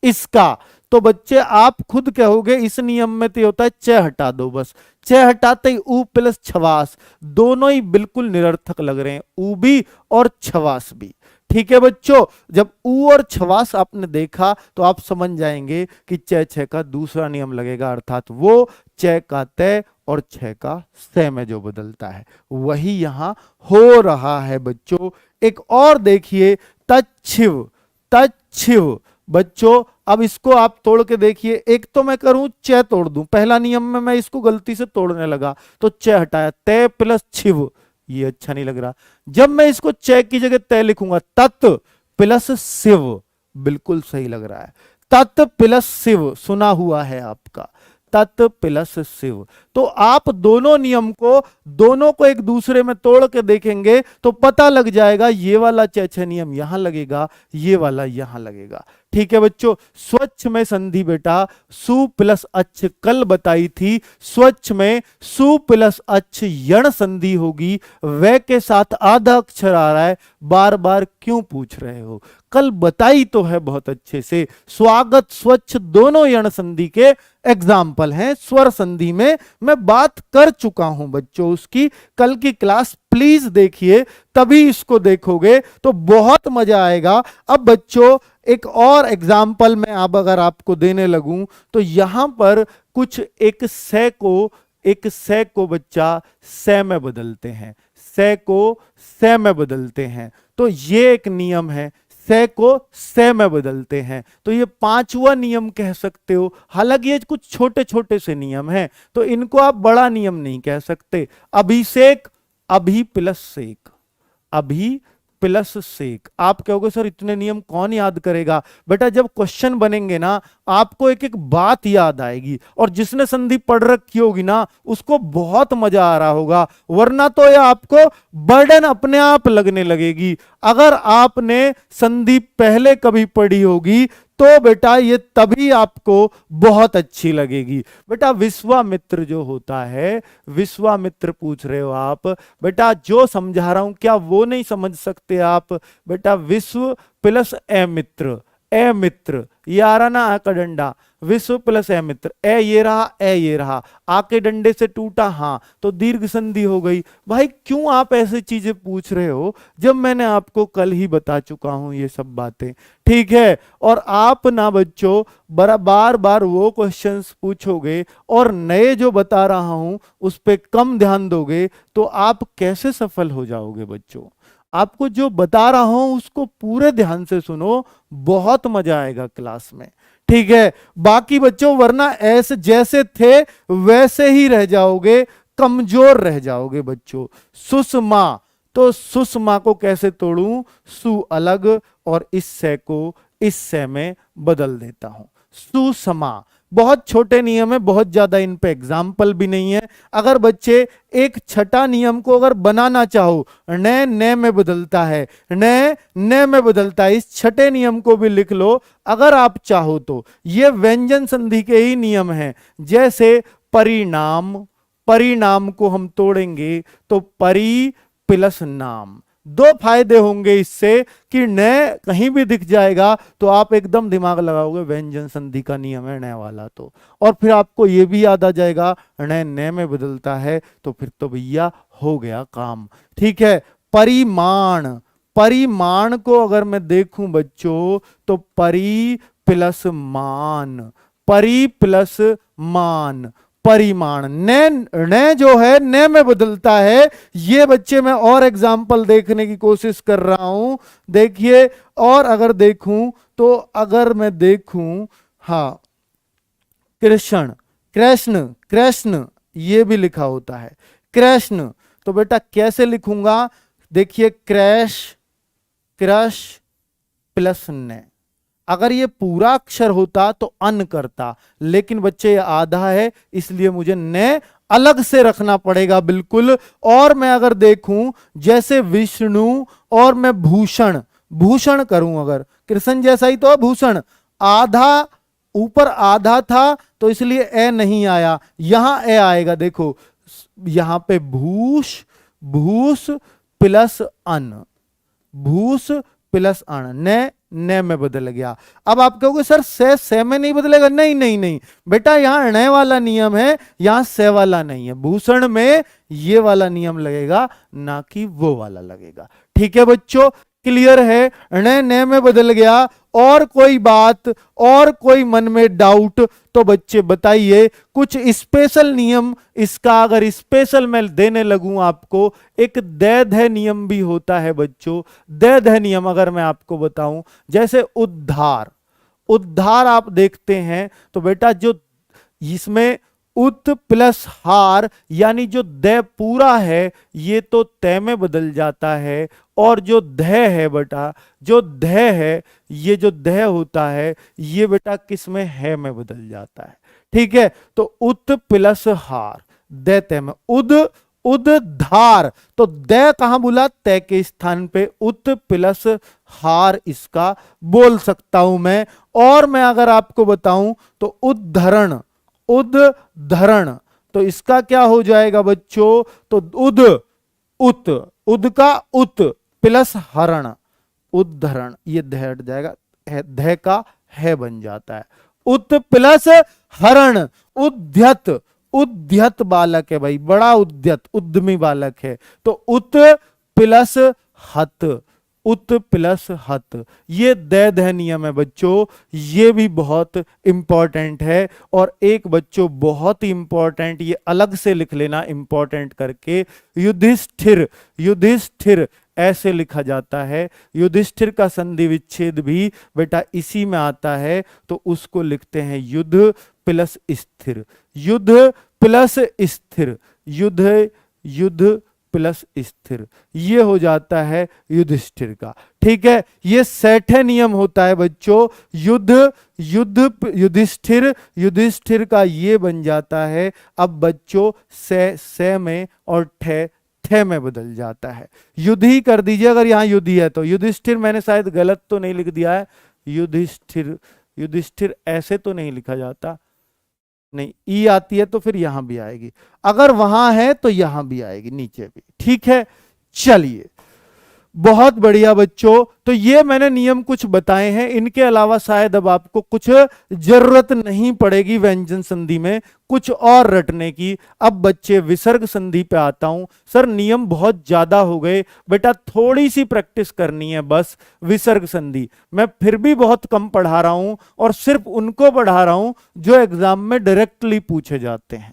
इसका, तो बच्चे आप खुद कहोगे इस नियम में तो होता है च हटा दो बस, च हटाते ही ऊ प्लस छवास, दोनों ही बिल्कुल निरर्थक लग रहे हैं, ऊ भी और छवास भी। ठीक है बच्चों, जब ऊ और छवास आपने देखा तो आप समझ जाएंगे कि च छ का दूसरा नियम लगेगा, अर्थात वो च का तय और छ का से में जो बदलता है वही यहां हो रहा है बच्चों। एक और देखिए, तच्छिव, तच्छिव बच्चों, अब इसको आप तोड़ के देखिए, एक तो मैं करूं च तोड़ दूं, पहला नियम में मैं इसको गलती से तोड़ने लगा तो च हटाया, तय प्लस छिव, ये अच्छा नहीं लग रहा। जब मैं इसको च की जगह तय लिखूंगा, तत् प्लस शिव, बिल्कुल सही लग रहा है, तत् प्लस शिव सुना हुआ है आपका, तत् प्लस शिव। तो आप दोनों नियम को, दोनों को एक दूसरे में तोड़ के देखेंगे तो पता लग जाएगा ये वाला च नियम यहां लगेगा, ये वाला यहां लगेगा। ठीक है बच्चों, स्वच्छ में संधि बेटा सु प्लस अच्छ कल बताई थी, स्वच्छ में सु प्लस अच्छ यण संधि होगी, व के साथ आधा अक्षर आ रहा है, बार बार क्यों पूछ रहे हो, कल बताई तो है बहुत अच्छे से। स्वागत स्वच्छ दोनों यण संधि के एग्जाम्पल हैं, स्वर संधि में मैं बात कर चुका हूं बच्चों उसकी, कल की क्लास प्लीज देखिए, तभी इसको देखोगे तो बहुत मजा आएगा। अब बच्चों एक और एग्जाम्पल मैं अब अगर आपको देने लगूं तो यहां पर कुछ एक से को बच्चा से में बदलते हैं, से को से में बदलते हैं, तो ये एक नियम है, से को से में बदलते हैं, तो ये पांचवा नियम कह सकते हो। हालांकि ये कुछ छोटे छोटे से नियम हैं तो इनको आप बड़ा नियम नहीं कह सकते। अभिषेक, अभी प्लस सेक, अभी प्लस सेक, आप कहोगे सर इतने नियम कौन याद करेगा, बेटा जब क्वेश्चन बनेंगे ना आपको एक एक बात याद आएगी, और जिसने संधि पढ़ रखी होगी ना उसको बहुत मजा आ रहा होगा, वरना तो ये आपको बर्डन अपने आप लगने लगेगी। अगर आपने संधि पहले कभी पढ़ी होगी तो बेटा ये तभी आपको बहुत अच्छी लगेगी। बेटा विश्वामित्र जो होता है, विश्वामित्र पूछ रहे हो आप, बेटा जो समझा रहा हूं क्या वो नहीं समझ सकते आप, बेटा विश्व प्लस ए मित्र, ए मित्र ये आ रहा ना आ का डंडा, विश्व प्लस ए मित्र, ए ये रहा, ए ये रहा, आ के डंडे से टूटा, हां तो दीर्घ संधि हो गई। भाई क्यों आप ऐसी चीजें पूछ रहे हो जब मैंने आपको कल ही बता चुका हूं ये सब बातें। ठीक है, और आप ना बच्चों बार बार वो क्वेश्चंस पूछोगे और नए जो बता रहा हूं उस पर कम ध्यान दोगे तो आप कैसे सफल हो जाओगे बच्चों। आपको जो बता रहा हूं उसको पूरे ध्यान से सुनो, बहुत मजा आएगा क्लास में। ठीक है, बाकी बच्चों वरना ऐसे जैसे थे वैसे ही रह जाओगे, कमजोर रह जाओगे बच्चों। सुषमा, तो सुषमा को कैसे तोड़ूं, सु अलग और इस से को इस से में बदल देता हूं, सुषमा। बहुत छोटे नियम है, बहुत ज्यादा इन पे एग्जाम्पल भी नहीं है। अगर बच्चे एक छठा नियम को अगर बनाना चाहो, न में बदलता है, न में बदलता है, इस छठे नियम को भी लिख लो अगर आप चाहो तो। ये व्यंजन संधि के ही नियम हैं, जैसे परिणाम, परिणाम को हम तोड़ेंगे तो परि प्लस नाम, दो फायदे होंगे इससे कि न कहीं भी दिख जाएगा तो आप एकदम दिमाग लगाओगे व्यंजन संधि का नियम है न वाला, तो और फिर आपको यह भी याद आ जाएगा न में बदलता है, तो फिर तो भैया हो गया काम। ठीक है, परिमाण, परिमाण को अगर मैं देखूं बच्चों तो परि प्लस मान, परि प्लस मान, परिमाण। न जो है न में बदलता है। ये बच्चे मैं और एग्जाम्पल देखने की कोशिश कर रहा हूं। देखिए, और अगर देखूं तो अगर मैं देखूं, हाँ, कृष्ण, कृष्ण, कृष्ण, ये भी लिखा होता है कृष्ण। तो बेटा कैसे लिखूंगा? देखिए, क्रैश, क्रश प्लस न। अगर ये पूरा अक्षर होता तो अन करता, लेकिन बच्चे ये आधा है, इसलिए मुझे न अलग से रखना पड़ेगा बिल्कुल। और मैं अगर देखूं, जैसे विष्णु और मैं भूषण, भूषण करूं, अगर कृष्ण जैसा ही तो भूषण, आधा ऊपर आधा था तो इसलिए ए नहीं आया, यहां ए आएगा। देखो यहां पे भूष, भूष प्लस अन, भूस प्लस अण, न में बदल गया। अब आप कहोगे सर से में नहीं बदलेगा? नहीं नहीं नहीं बेटा, यहां न वाला नियम है, यहां से वाला नहीं है। भूषण में ये वाला नियम लगेगा, ना कि वो वाला लगेगा। ठीक है बच्चों, क्लियर है? न में बदल गया। और कोई बात, और कोई मन में डाउट तो बच्चे बताइए। कुछ स्पेशल नियम इसका अगर स्पेशल मैं देने लगूं आपको, एक दैध नियम भी होता है बच्चों। दैध नियम अगर मैं आपको बताऊं, जैसे उद्धार, उद्धार आप देखते हैं तो बेटा जो इसमें उत प्लस हार, यानी जो द पूरा है ये तो तय में बदल जाता है, और जो ध है बेटा, जो ध है, ये जो ध होता है ये बेटा किस में है में बदल जाता है। ठीक है, तो उत प्लस हार, द तय में, उद, उद्धार, तो द कहां बोला? तय के स्थान पे उत प्लस हार इसका बोल सकता हूं मैं। और मैं अगर आपको बताऊं तो उद्धरण, उद्धरण, तो इसका क्या हो जाएगा बच्चों? तो उद, उत, उद का उत प्लस हरण, उद्धरण, ये ध हट जाएगा, ध का है बन जाता है। उत प्लस हरण, उद्यत, उद्यत बालक है भाई, बड़ा उद्यत उद्यमी बालक है, तो उत प्लस हत, उत प्लस हत, ये दैध नियम है बच्चों। ये भी बहुत इंपॉर्टेंट है। और एक बच्चों बहुत ही इंपॉर्टेंट, ये अलग से लिख लेना इंपॉर्टेंट करके, युधिष्ठिर, युधिष्ठिर ऐसे लिखा जाता है। युधिष्ठिर का संधि विच्छेद भी बेटा इसी में आता है, तो उसको लिखते हैं युद्ध प्लस स्थिर, युद्ध प्लस स्थिर, युद्ध, युद्ध प्लस स्थिर, ये हो जाता है युधिष्ठिर का। ठीक है, ये सेठे नियम होता है बच्चों। युद्ध, युद्ध, युधिष्ठिर, युधिष्ठिर का ये बन जाता है। अब बच्चों से में और ठे, थे में बदल जाता है। युद्ध ही कर दीजिए अगर यहां युद्ध ही है तो। युधिष्ठिर मैंने शायद गलत तो नहीं लिख दिया है? युधिष्ठिर, युधिष्ठिर ऐसे तो नहीं लिखा जाता, नहीं, ई आती है तो फिर यहां भी आएगी, अगर वहां है तो यहां भी आएगी, नीचे भी। ठीक है, चलिए, बहुत बढ़िया बच्चों। तो ये मैंने नियम कुछ बताए हैं, इनके अलावा शायद अब आपको कुछ जरूरत नहीं पड़ेगी व्यंजन संधि में कुछ और रटने की। अब बच्चे विसर्ग संधि पे आता हूं। सर नियम बहुत ज्यादा हो गए बेटा, थोड़ी सी प्रैक्टिस करनी है बस। विसर्ग संधि मैं फिर भी बहुत कम पढ़ा रहा हूं, और सिर्फ उनको पढ़ा रहा हूं जो एग्जाम में डायरेक्टली पूछे जाते हैं,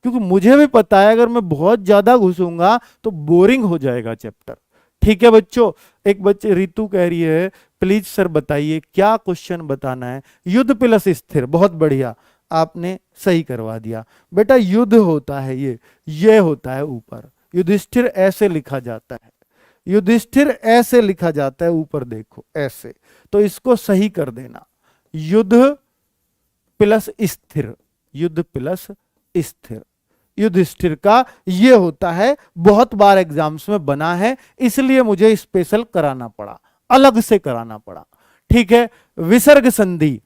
क्योंकि मुझे भी पता है अगर मैं बहुत ज्यादा घुसूंगा तो बोरिंग हो जाएगा चैप्टर। ठीक है बच्चों, एक बच्चे रितु कह रही है प्लीज सर बताइए क्या क्वेश्चन बताना है? युद्ध प्लस स्थिर, बहुत बढ़िया, आपने सही करवा दिया बेटा। युद्ध होता है ये होता है ऊपर, युधिष्ठिर ऐसे लिखा जाता है, युधिष्ठिर ऐसे लिखा जाता है, ऊपर देखो ऐसे, तो इसको सही कर देना। युद्ध प्लस स्थिर, युद्ध प्लस स्थिर, युधिष्ठिर का ये होता है। बहुत बार एग्जाम्स में बना है, इसलिए मुझे स्पेशल कराना पड़ा, अलग से कराना पड़ा। ठीक है, विसर्ग संधि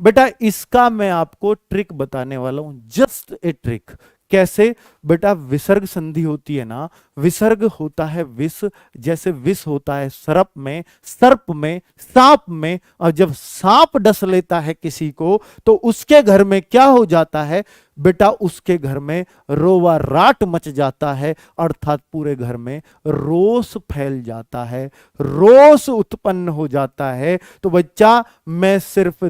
बेटा इसका मैं आपको ट्रिक बताने वाला हूं, जस्ट ए ट्रिक। कैसे बेटा? विसर्ग संधि होती है ना, विसर्ग होता है विष, जैसे विष होता है सर्प में, सर्प में, सांप में, और जब सांप डस लेता है किसी को तो उसके घर में क्या हो जाता है बेटा? उसके घर में रोवा राट मच जाता है, अर्थात पूरे घर में रोष फैल जाता है, रोष उत्पन्न हो जाता है। तो बच्चा मैं सिर्फ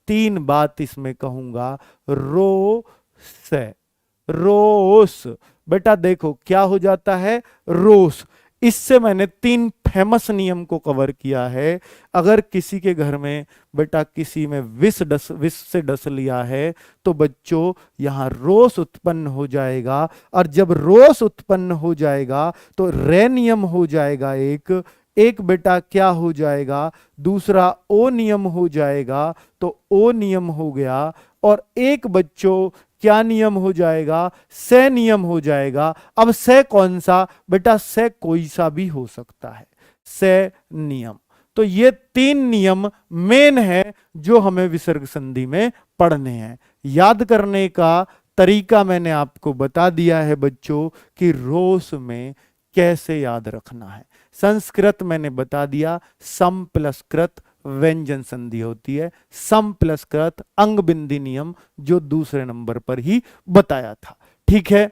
3 बात इसमें कहूंगा, रो से, रोस। बेटा देखो क्या हो जाता है, रोस। इससे मैंने 3 फेमस नियम को कवर किया है। अगर किसी के घर में बेटा किसी में विष से डस लिया है तो बच्चों यहां रोस उत्पन्न हो जाएगा, और जब रोस उत्पन्न हो जाएगा तो रे नियम हो जाएगा एक, एक बेटा क्या हो जाएगा, दूसरा ओ नियम हो जाएगा, तो ओ नियम हो गया, और एक बच्चों क्या नियम हो जाएगा, से नियम हो जाएगा। अब से कौन सा, बेटा से कोई सा भी हो सकता है, से नियम। तो ये 3 नियम मेन है जो हमें विसर्ग संधि में पढ़ने हैं। याद करने का तरीका मैंने आपको बता दिया है बच्चों कि रोस में कैसे याद रखना है। संस्कृत मैंने बता दिया, सम प्लस कृत व्यंजन संधि होती है, सम प्लस कृत अंग बिंदी नियम जो दूसरे नंबर पर ही बताया था। ठीक है,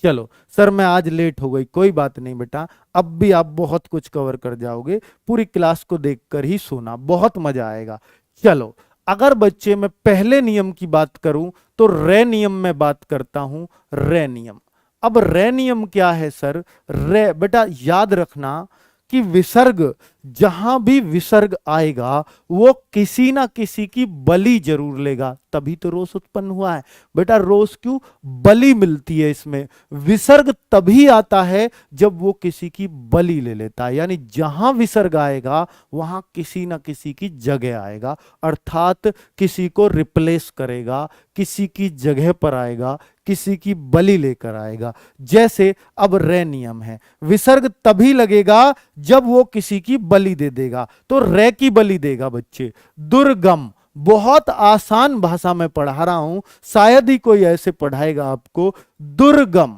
चलो सर मैं आज लेट हो गई, कोई बात नहीं बेटा, अब भी आप बहुत कुछ कवर कर जाओगे, पूरी क्लास को देखकर ही सोना, बहुत मजा आएगा। चलो अगर बच्चे मैं पहले नियम की बात करूं तो रे नियम में बात करता हूं, रे नियम। अब रे नियम क्या है सर, रे बेटा याद रखना कि विसर्ग, जहां भी विसर्ग आएगा वो किसी ना किसी की बलि जरूर लेगा, तभी तो रोस उत्पन्न हुआ है। बेटा रोस क्यों, बलि मिलती है इसमें। विसर्ग तभी आता है जब वो किसी की बलि ले लेता है, यानी जहां विसर्ग आएगा वहां किसी ना किसी की जगह आएगा, अर्थात किसी को रिप्लेस करेगा, किसी की जगह पर आएगा, किसी की बलि लेकर आएगा। जैसे अब रे नियम है, विसर्ग तभी लगेगा जब वो किसी की बलि दे देगा, तो रे की बलि देगा बच्चे। दुर्गम, बहुत आसान भाषा में पढ़ा रहा हूं, शायद ही कोई ऐसे पढ़ाएगा आपको। दुर्गम,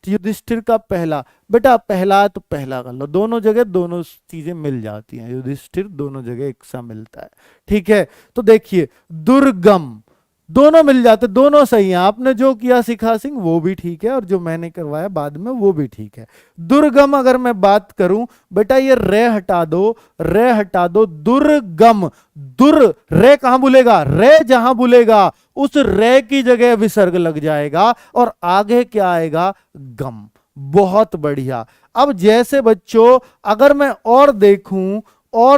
युधिष्ठिर का पहला, बेटा पहला है तो पहला कर लो, दोनों जगह दोनों चीजें मिल जाती हैं, युधिष्ठिर दोनों जगह एक सा मिलता है। ठीक है, तो देखिए दुर्गम, दोनों मिल जाते, दोनों सही हैं। आपने जो किया शिखा सिंह वो भी ठीक है, और जो मैंने करवाया बाद में वो भी ठीक है। दुर्गम अगर मैं बात करूं बेटा, ये रे हटा दो, रे हटा दो, दुर्गम, दुर रे कहां बुलेगा, रे जहां बुलेगा उस रे की जगह विसर्ग लग जाएगा और आगे क्या आएगा, गम। बहुत बढ़िया। अब जैसे बच्चों अगर मैं और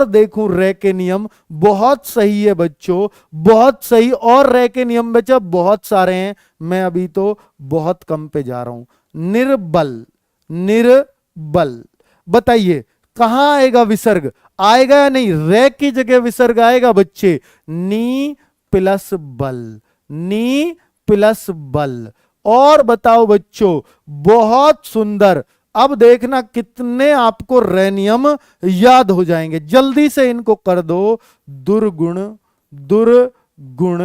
देखूं रे के नियम, बहुत सही है बच्चों, बहुत सही। और रे के नियम बच्चा बहुत सारे हैं, मैं अभी तो बहुत कम पे जा रहा हूं। निर्बल, निर्बल, बताइए कहां आएगा विसर्ग, आएगा या नहीं, रे की जगह विसर्ग आएगा बच्चे, नी प्लस बल, नी प्लस बल। और बताओ बच्चों, बहुत सुंदर। अब देखना कितने आपको रे नियम याद हो जाएंगे, जल्दी से इनको कर दो। दुर्गुण, दुर्गुण,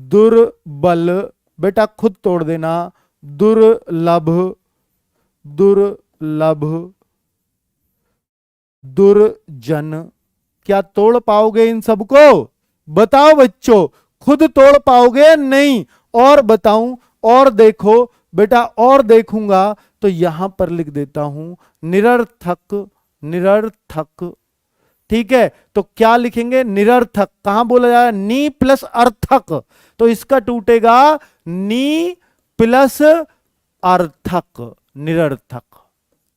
दुर्बल, बेटा खुद तोड़ देना, दुर्लभ, दुर्लभ, दुर्जन। क्या तोड़ पाओगे इन सबको, बताओ बच्चों, खुद तोड़ पाओगे नहीं? और बताऊं, और देखो बेटा, और देखूंगा तो यहां पर लिख देता हूं निरर्थक, निरर्थक। ठीक है, तो क्या लिखेंगे, निरर्थक। कहां बोला जाए, नी प्लस अर्थक, तो इसका टूटेगा नी प्लस अर्थक, निरर्थक,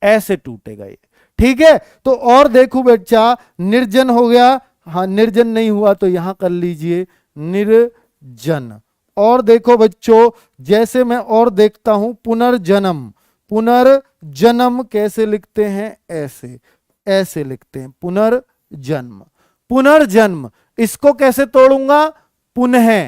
ऐसे टूटेगा ये। ठीक है, तो और देखो बच्चा, निर्जन हो गया, हाँ निर्जन नहीं हुआ तो यहां कर लीजिए निर्जन। और देखो बच्चों, जैसे मैं और देखता हूं, पुनर्जन्म, पुनर्जन्म कैसे लिखते हैं, ऐसे, ऐसे लिखते हैं पुनर्जन्म, पुनर्जन्म। इसको कैसे तोड़ूंगा, पुनः,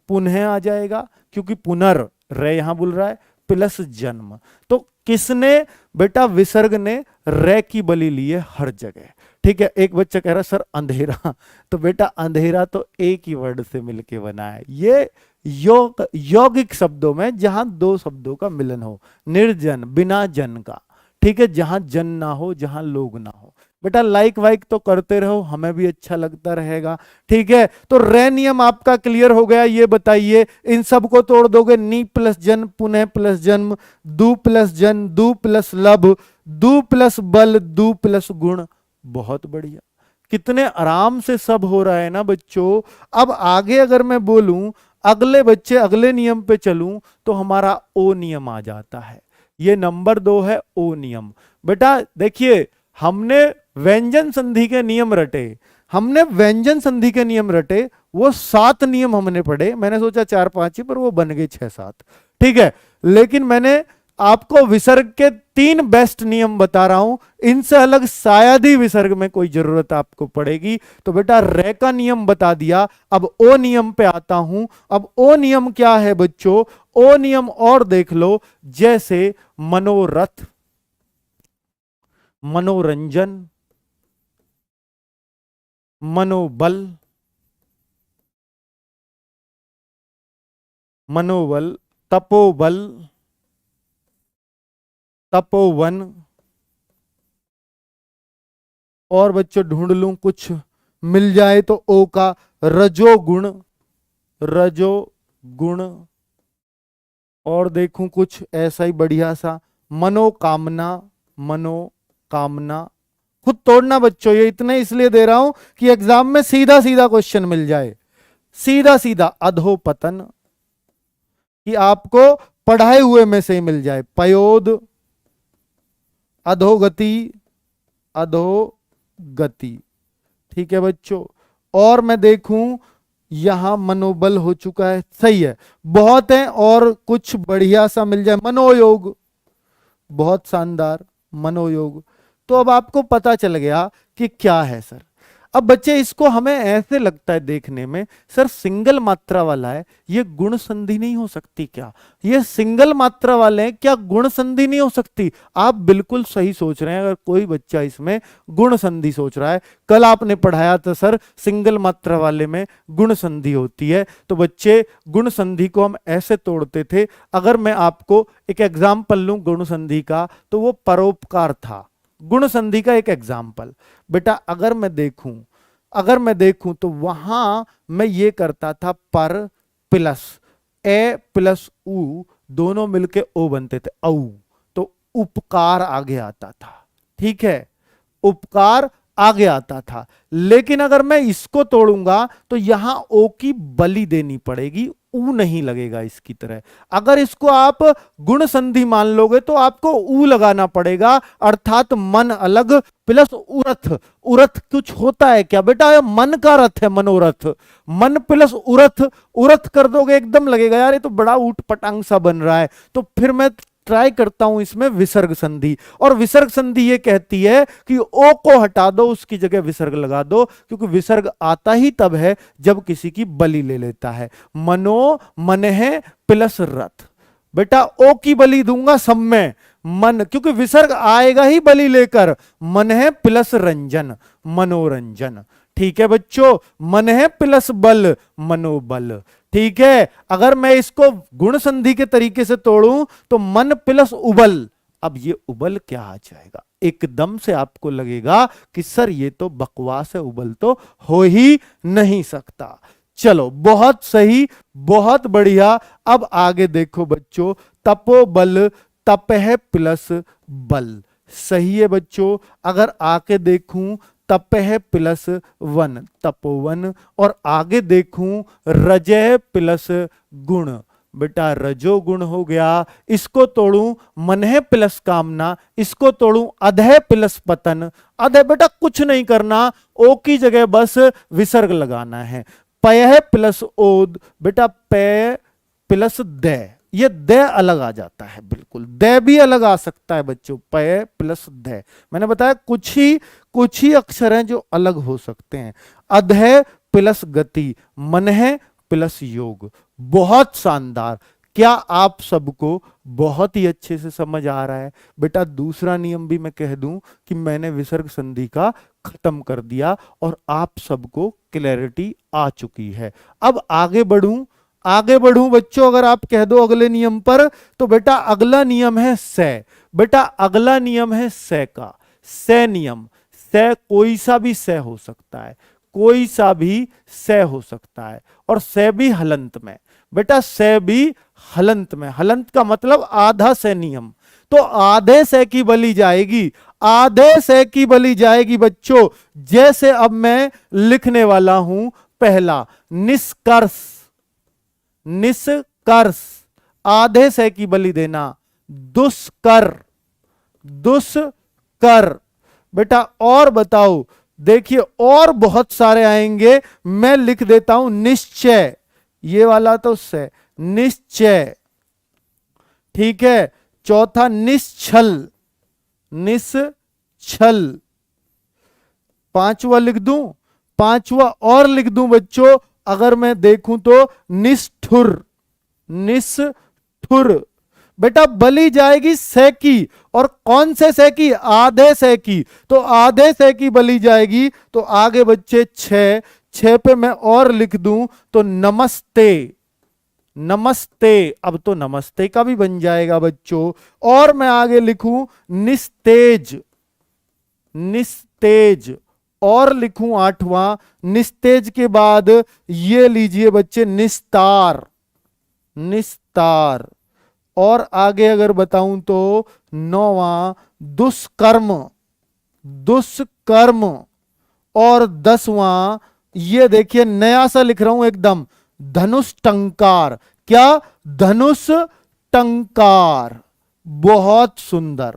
पुनः आ जाएगा, क्योंकि पुनर रे यहां बोल रहा है, प्लस जन्म। तो किसने, बेटा विसर्ग ने रे की बलि ली है हर जगह। ठीक है, एक बच्चा कह रहा सर अंधेरा, तो बेटा अंधेरा तो एक ही वर्ड से मिलके बना है, ये यौगिक शब्दों में जहां 2 शब्दों का मिलन हो, निर्जन बिना जन का। ठीक है, जहां जन ना हो, जहां लोग ना हो। बेटा लाइक वाइक तो करते रहो, हमें भी अच्छा लगता रहेगा। ठीक है, तो रे नियम आपका क्लियर हो गया। ये बताइए इन सबको तोड़ दोगे, नी प्लस जन, पुनः प्लस जन्म, दु प्लस जन, दु प्लस लभ, दु प्लस बल, दु प्लस गुण। बहुत बढ़िया, कितने आराम से सब हो रहा है ना बच्चों। अब आगे अगर मैं बोलूं, अगले बच्चे अगले नियम पे चलूं तो हमारा ओ नियम आ जाता है। ये नंबर 2 है ओ नियम। बेटा देखिए, हमने व्यंजन संधि के नियम रटे, हमने व्यंजन संधि के नियम रटे, वो 7 नियम हमने पढ़े। मैंने सोचा 4-5 ही, पर वो बन गए 6-7, ठीक है। लेकिन मैंने आपको विसर्ग के 3 बेस्ट नियम बता रहा हूं, इनसे अलग शायद ही विसर्ग में कोई जरूरत आपको पड़ेगी। तो बेटा रे का नियम बता दिया, अब ओ नियम पे आता हूं। अब ओ नियम क्या है बच्चों? ओ नियम और देख लो, जैसे मनोरथ, मनोरंजन, मनोबल, मनोबल, तपोबल, तपोवन, और बच्चों ढूंढ लूं कुछ मिल जाए तो ओ का रजोगुण, रजोगुण, और देखूं कुछ ऐसा ही बढ़िया सा मनोकामना, मनोकामना। खुद तोड़ना बच्चों, ये इतने इसलिए दे रहा हूं कि एग्जाम में सीधा सीधा क्वेश्चन मिल जाए, सीधा सीधा। अधोपतन, कि आपको पढ़ाए हुए में से ही मिल जाए। पयोद, अधोगति, अधोगति, ठीक है बच्चों। और मैं देखूं, यहां मनोबल हो चुका है, सही है, बहुत है। और कुछ बढ़िया सा मिल जाए, मनोयोग, बहुत शानदार, मनोयोग। तो अब आपको पता चल गया कि क्या है सर। अब बच्चे इसको हमें ऐसे लगता है देखने में, सर सिंगल मात्रा वाला है, ये गुण संधि नहीं हो सकती क्या? ये सिंगल मात्रा वाले हैं, क्या गुण संधि नहीं हो सकती? आप बिल्कुल सही सोच रहे हैं। अगर कोई बच्चा इसमें गुण संधि सोच रहा है, कल आपने पढ़ाया था सर सिंगल मात्रा वाले में गुण संधि होती है। तो बच्चे गुण संधि को हम ऐसे तोड़ते थे। अगर मैं आपको एक एग्जाम्पल लूं गुण संधि का, तो वो परोपकार था, गुण संधि का एक एग्जाम्पल। बेटा अगर मैं देखूं तो वहां मैं ये करता था, पर प्लस ए प्लस उ दोनों मिलके ओ बनते थे, औ। तो उपकार आगे आता था, ठीक है, उपकार आगे आता था। लेकिन अगर मैं इसको तोड़ूंगा तो यहां ओ की बलि देनी पड़ेगी, ऊ नहीं लगेगा इसकी तरह। अगर इसको आप गुण संधि मान लोगे तो आपको ऊ लगाना पड़ेगा, अर्थात मन अलग प्लस उरथ। उरथ कुछ होता है क्या बेटा? मन का रथ है, मनोरथ। मन प्लस उरथ, उरथ कर दोगे एकदम लगेगा यार ये तो बड़ा ऊट पटांग सा बन रहा है। तो फिर मैं ट्राई करता हूं इसमें विसर्ग संधि, और विसर्ग संधि ये कहती है कि ओ को हटा दो, उसकी जगह विसर्ग लगा दो, क्योंकि विसर्ग आता ही तब है जब किसी की बलि ले लेता है। मनो, मन है प्लस रथ। बेटा ओ की बलि दूंगा सब में, मन, क्योंकि विसर्ग आएगा ही बलि लेकर। मन है प्लस रंजन, मनोरंजन, ठीक है बच्चों। मन है प्लस बल, मनोबल, ठीक है। अगर मैं इसको गुण संधि के तरीके से तोड़ूं तो मन प्लस उबल। अब ये उबल क्या आ जाएगा? एकदम से आपको लगेगा कि सर ये तो बकवास है, उबल तो हो ही नहीं सकता। चलो बहुत सही, बहुत बढ़िया। अब आगे देखो बच्चों, तपोबल, तप है प्लस बल, सही है बच्चों। अगर आके देखूं, तप है प्लस वन, तपोवन। और आगे देखूं, रजय प्लस गुण, बेटा रजोगुण हो गया। इसको तोड़ूं, मन है प्लस कामना, इसको तोड़ूं, अधय प्लस पतन। अधय बेटा कुछ नहीं करना, ओ की जगह बस विसर्ग लगाना है। पय है प्लस ओद, बेटा पय प्लस दय, ये दय अलग आ जाता है, बिल्कुल दय भी अलग आ सकता है बच्चों, पय प्लस दय। मैंने बताया कुछ ही अक्षर हैं जो अलग हो सकते हैं। अधय प्लस गति, मन है प्लस योग, बहुत शानदार। क्या आप सबको बहुत ही अच्छे से समझ आ रहा है? बेटा दूसरा नियम भी मैं कह दूं कि मैंने विसर्ग संधि का खत्म कर दिया और आप सबको क्लैरिटी आ चुकी है। अब आगे बढ़ूं बच्चों, अगर आप कह दो अगले नियम पर, तो बेटा अगला नियम है से। बेटा अगला नियम है से का, से नियम। से कोई सा भी से हो सकता है, कोई सा भी से हो सकता है, और से भी हलंत में। बेटा से भी हलंत में, हलंत का मतलब आधा से नियम। तो आधे से की बलि जाएगी, आधे से की बलि जाएगी बच्चों। जैसे अब मैं लिखने वाला हूं, पहला निष्कर्ष, निष्कर्ष, आधे से की बलि देना, दुष्कर, दुष्कर। बेटा और बताओ, देखिए और बहुत सारे आएंगे, मैं लिख देता हूं निश्चय, ये वाला तो से निश्चय, ठीक है। चौथा निश्चल, निश्चल। पांचवा लिख दूं, पांचवा और लिख दूं बच्चों, अगर मैं देखूं तो निष्ठुर, निष्ठुर। बेटा बलि जाएगी सै की, और कौन से सै की? आधे सै की, तो आधे सै की बलि जाएगी। तो आगे बच्चे छह, छह पे मैं और लिख दूं तो नमस्ते, नमस्ते। अब तो नमस्ते का भी बन जाएगा बच्चों। और मैं आगे लिखूं निस्तेज, निस्तेज। और लिखूं आठवां, निस्तेज के बाद ये लीजिए बच्चे निस्तार, निस्तार। और आगे अगर बताऊं तो नौवां दुष्कर्म, दुष्कर्म। और 10वां, ये देखिए नया सा लिख रहा हूं एकदम, धनुष टंकार। क्या? धनुष टंकार। बहुत सुंदर।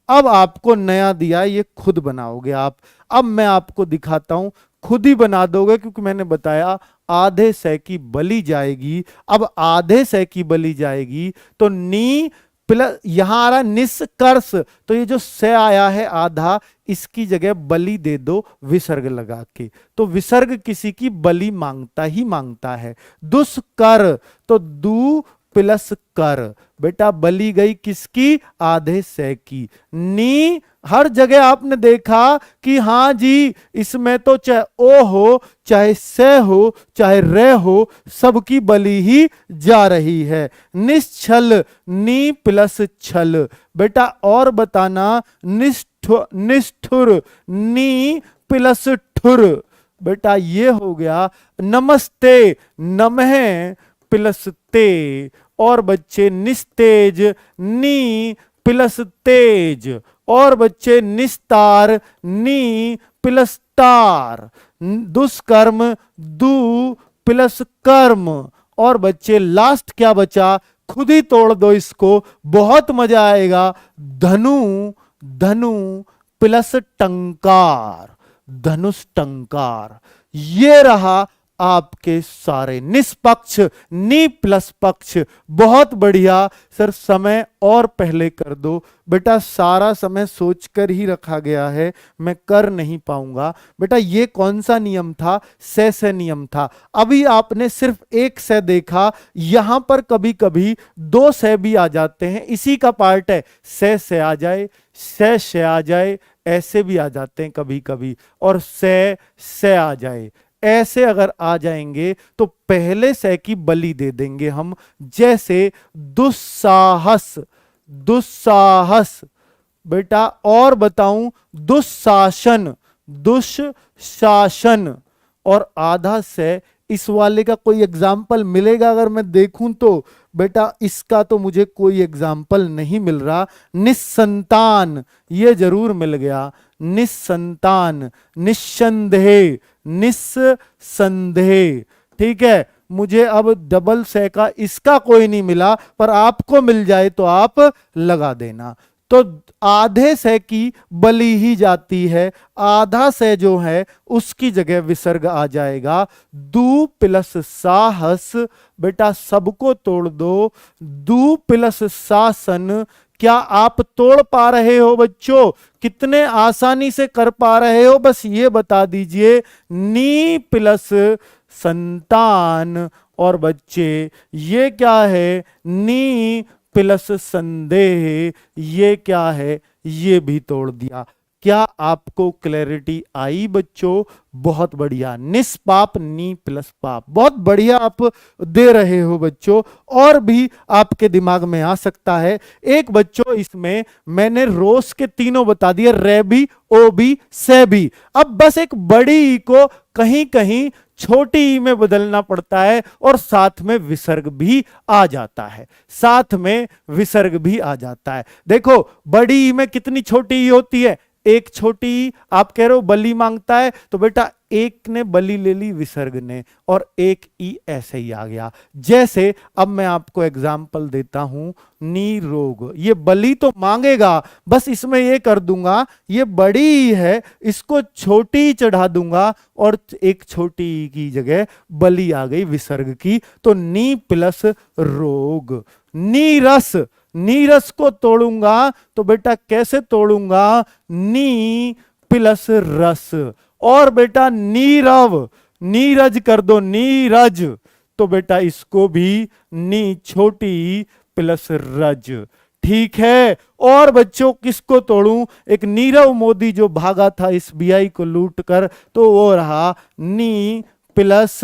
अब आपको नया दिया, ये खुद बनाओगे आप। अब मैं आपको दिखाता हूं, खुद ही बना दोगे, क्योंकि मैंने बताया आधे सै की बलि जाएगी। अब आधे सै की बलि जाएगी तो नी प्लस, यहां आ रहा निष्कर्ष, तो ये जो से आया है आधा, इसकी जगह बलि दे दो विसर्ग लगा के। तो विसर्ग किसी की बलि मांगता ही मांगता है। दुष्कर, तो दू प्लस कर। बेटा बलि गई किसकी? आधे से की। नी, हर जगह आपने देखा कि हां जी, इसमें तो चाहे ओ हो, चाहे से हो, चाहे रे हो, सबकी बलि ही जा रही है। निश्चल, नी प्लस छल। बेटा और बताना, निष्ठुर, नी प्लस ठुर। बेटा ये हो गया। नमस्ते, नमः प्लस ते। और बच्चे निस्तेज, नी प्लस तेज। और बच्चे निस्तार, नी प्लस तार। दुष्कर्म, दू प्लस कर्म। और बच्चे लास्ट क्या बचा? खुद ही तोड़ दो इसको, बहुत मजा आएगा। धनु, धनु प्लस टंकार, धनुष टंकार। ये रहा आपके सारे निष्पक्ष, नी प्लस पक्ष। बहुत बढ़िया सर, समय और पहले कर दो। बेटा सारा समय सोचकर ही रखा गया है, मैं कर नहीं पाऊंगा। बेटा ये कौन सा नियम था? से नियम था। अभी आपने सिर्फ एक से देखा, यहां पर कभी कभी दो से भी आ जाते हैं, इसी का पार्ट है। से आ जाए, से आ जाए, ऐसे भी आ जाते हैं कभी कभी। और से आ जाए, ऐसे अगर आ जाएंगे तो पहले से की बलि दे देंगे हम। जैसे दुस्साहस, दुस्साहस। बेटा और बताऊं, दुशासन, दुशासन। और आधा से, इस वाले का कोई एग्जाम्पल मिलेगा अगर मैं देखूं तो? बेटा इसका तो मुझे कोई एग्जाम्पल नहीं मिल रहा। निस्संतान, ये जरूर मिल गया। निस्संतान, निस्संदेह, निस्संदेह। ठीक है, मुझे अब डबल से का इसका कोई नहीं मिला, पर आपको मिल जाए तो आप लगा देना। तो आधे से की बलि ही जाती है, आधा से जो है उसकी जगह विसर्ग आ जाएगा। दू प्लस साहस। बेटा सबको तोड़ दो। दू प्लस शासन। क्या आप तोड़ पा रहे हो बच्चों? कितने आसानी से कर पा रहे हो? बस ये बता दीजिए। नी प्लस संतान। और बच्चे ये क्या है? नी प्लस संदेह। ये क्या है? ये भी तोड़ दिया। क्या आपको क्लैरिटी आई बच्चों? बहुत बढ़िया। निष्पाप, नी प्लस पाप। बहुत बढ़िया आप दे रहे हो बच्चों। और भी आपके दिमाग में आ सकता है। एक बच्चों इसमें मैंने रोस के तीनों बता दिए, रे भी, ओ भी, से भी। अब बस एक बड़ी ई को कहीं कहीं छोटी ई में बदलना पड़ता है, और साथ में विसर्ग भी आ जाता है, साथ में विसर्ग भी आ जाता है। देखो बड़ी ई में कितनी छोटी ई होती है? एक छोटी, आप कह रहे हो बलि मांगता है, तो बेटा एक ने बलि ले ली विसर्ग ने, और एक ई ऐसे ही आ गया। जैसे अब मैं आपको एग्जाम्पल देता हूं, निरोग, ये बलि तो मांगेगा, बस इसमें ये कर दूंगा, ये बड़ी ई है, इसको छोटी ई चढ़ा दूंगा, और एक छोटी ई की जगह बलि आ गई विसर्ग की, तो नी प्लस रोग। नीरस, नीरस को तोड़ूंगा तो बेटा कैसे तोड़ूंगा, नी प्लस रस। और बेटा नीरव, नीरज कर दो, नीरज, तो बेटा इसको भी नी छोटी प्लस रज। ठीक है। और बच्चों किसको तोड़ूं, एक नीरव मोदी जो भागा था एसबीआई को लूट कर, तो वो रहा नी प्लस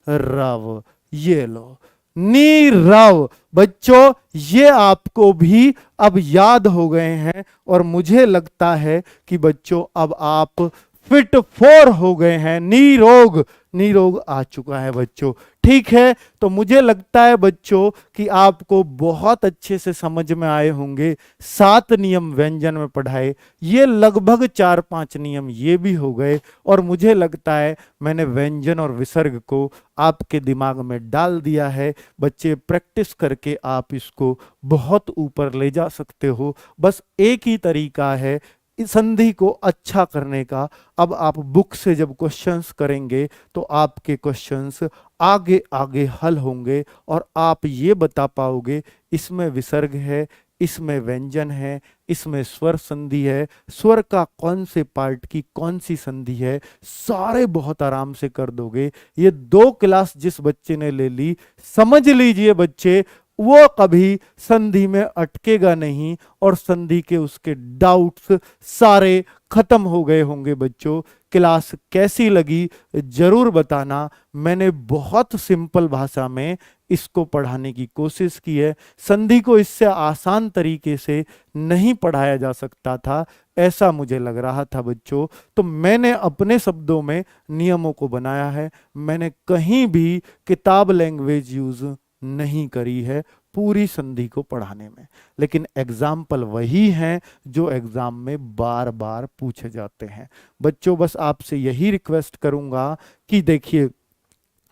रव। ये लो, नीरव। बच्चों ये आपको भी अब याद हो गए हैं, और मुझे लगता है कि बच्चों अब आप फिट फॉर हो गए हैं। निरोग, निरोग आ चुका है बच्चों। ठीक है, तो मुझे लगता है बच्चों कि आपको बहुत अच्छे से समझ में आए होंगे। 7 नियम व्यंजन में पढ़ाए, ये लगभग 4-5 नियम ये भी हो गए, और मुझे लगता है मैंने व्यंजन और विसर्ग को आपके दिमाग में डाल दिया है। बच्चे प्रैक्टिस करके आप इसको बहुत ऊपर ले जा सकते हो। बस एक ही तरीका है इस संधि को अच्छा करने का। अब आप बुक से जब क्वेश्चंस करेंगे तो आपके क्वेश्चंस आगे आगे हल होंगे, और आप ये बता पाओगे इसमें विसर्ग है, इसमें व्यंजन है, इसमें स्वर संधि है, स्वर का कौन से पार्ट की कौन सी संधि है, सारे बहुत आराम से कर दोगे। ये 2 क्लास जिस बच्चे ने ले ली, समझ लीजिए बच्चे वो कभी संधि में अटकेगा नहीं, और संधि के उसके डाउट्स सारे खत्म हो गए होंगे। बच्चों क्लास कैसी लगी जरूर बताना। मैंने बहुत सिंपल भाषा में इसको पढ़ाने की कोशिश की है। संधि को इससे आसान तरीके से नहीं पढ़ाया जा सकता था, ऐसा मुझे लग रहा था बच्चों, तो मैंने अपने शब्दों में नियमों को बनाया है। मैंने कहीं भी किताब लैंग्वेज यूज नहीं करी है पूरी संधि को पढ़ाने में, लेकिन एग्जाम्पल वही हैं जो एग्जाम में बार बार पूछे जाते हैं। बच्चों बस आपसे यही रिक्वेस्ट करूंगा कि देखिए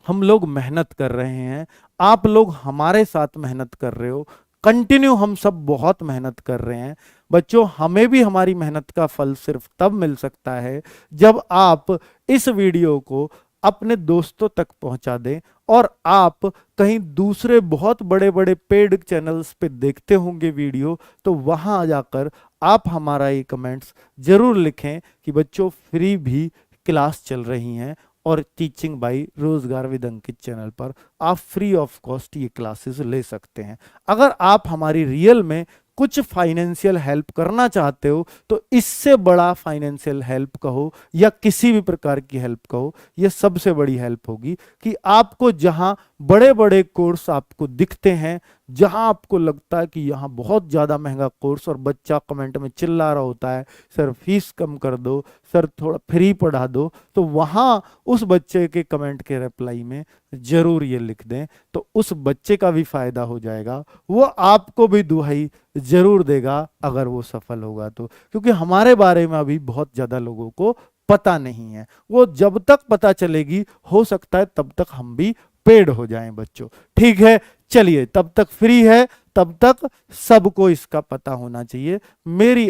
हम लोग मेहनत कर रहे हैं, आप लोग हमारे साथ मेहनत कर रहे हो, कंटिन्यू हम सब बहुत मेहनत कर रहे हैं। बच्चों हमें भी हमारी मेहनत का फल सिर्फ तब मिल सकता है जब आप इस वीडियो को अपने दोस्तों तक पहुंचा दें, और आप कहीं दूसरे बहुत बड़े बड़े पेड चैनल्स पे देखते होंगे वीडियो, तो वहां जाकर आप हमारा ये कमेंट्स जरूर लिखें कि बच्चों फ्री भी क्लास चल रही हैं, और टीचिंग बाय रोजगार विद अंकित चैनल पर आप फ्री ऑफ कॉस्ट ये क्लासेस ले सकते हैं। अगर आप हमारी रियल में कुछ फाइनेंशियल हेल्प करना चाहते हो, तो इससे बड़ा फाइनेंशियल हेल्प कहो या किसी भी प्रकार की हेल्प कहो, यह सबसे बड़ी हेल्प होगी कि आपको जहां बड़े बड़े कोर्स आपको दिखते हैं, जहां आपको लगता है कि यहाँ बहुत ज़्यादा महंगा कोर्स, और बच्चा कमेंट में चिल्ला रहा होता है सर फीस कम कर दो, सर थोड़ा फ्री पढ़ा दो, तो वहाँ उस बच्चे के कमेंट के रिप्लाई में जरूर ये लिख दें, तो उस बच्चे का भी फायदा हो जाएगा, वो आपको भी दुहाई जरूर देगा अगर वो सफल होगा तो। क्योंकि हमारे बारे में अभी बहुत ज़्यादा लोगों को पता नहीं है, वो जब तक पता चलेगी हो सकता है तब तक हम भी पेड हो जाएं बच्चों। ठीक है, चलिए तब तक फ्री है, तब तक सबको इसका पता होना चाहिए, मेरी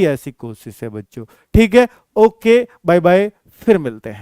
ऐसी कोशिश है बच्चों। ठीक है, ओके बाय बाय, फिर मिलते हैं।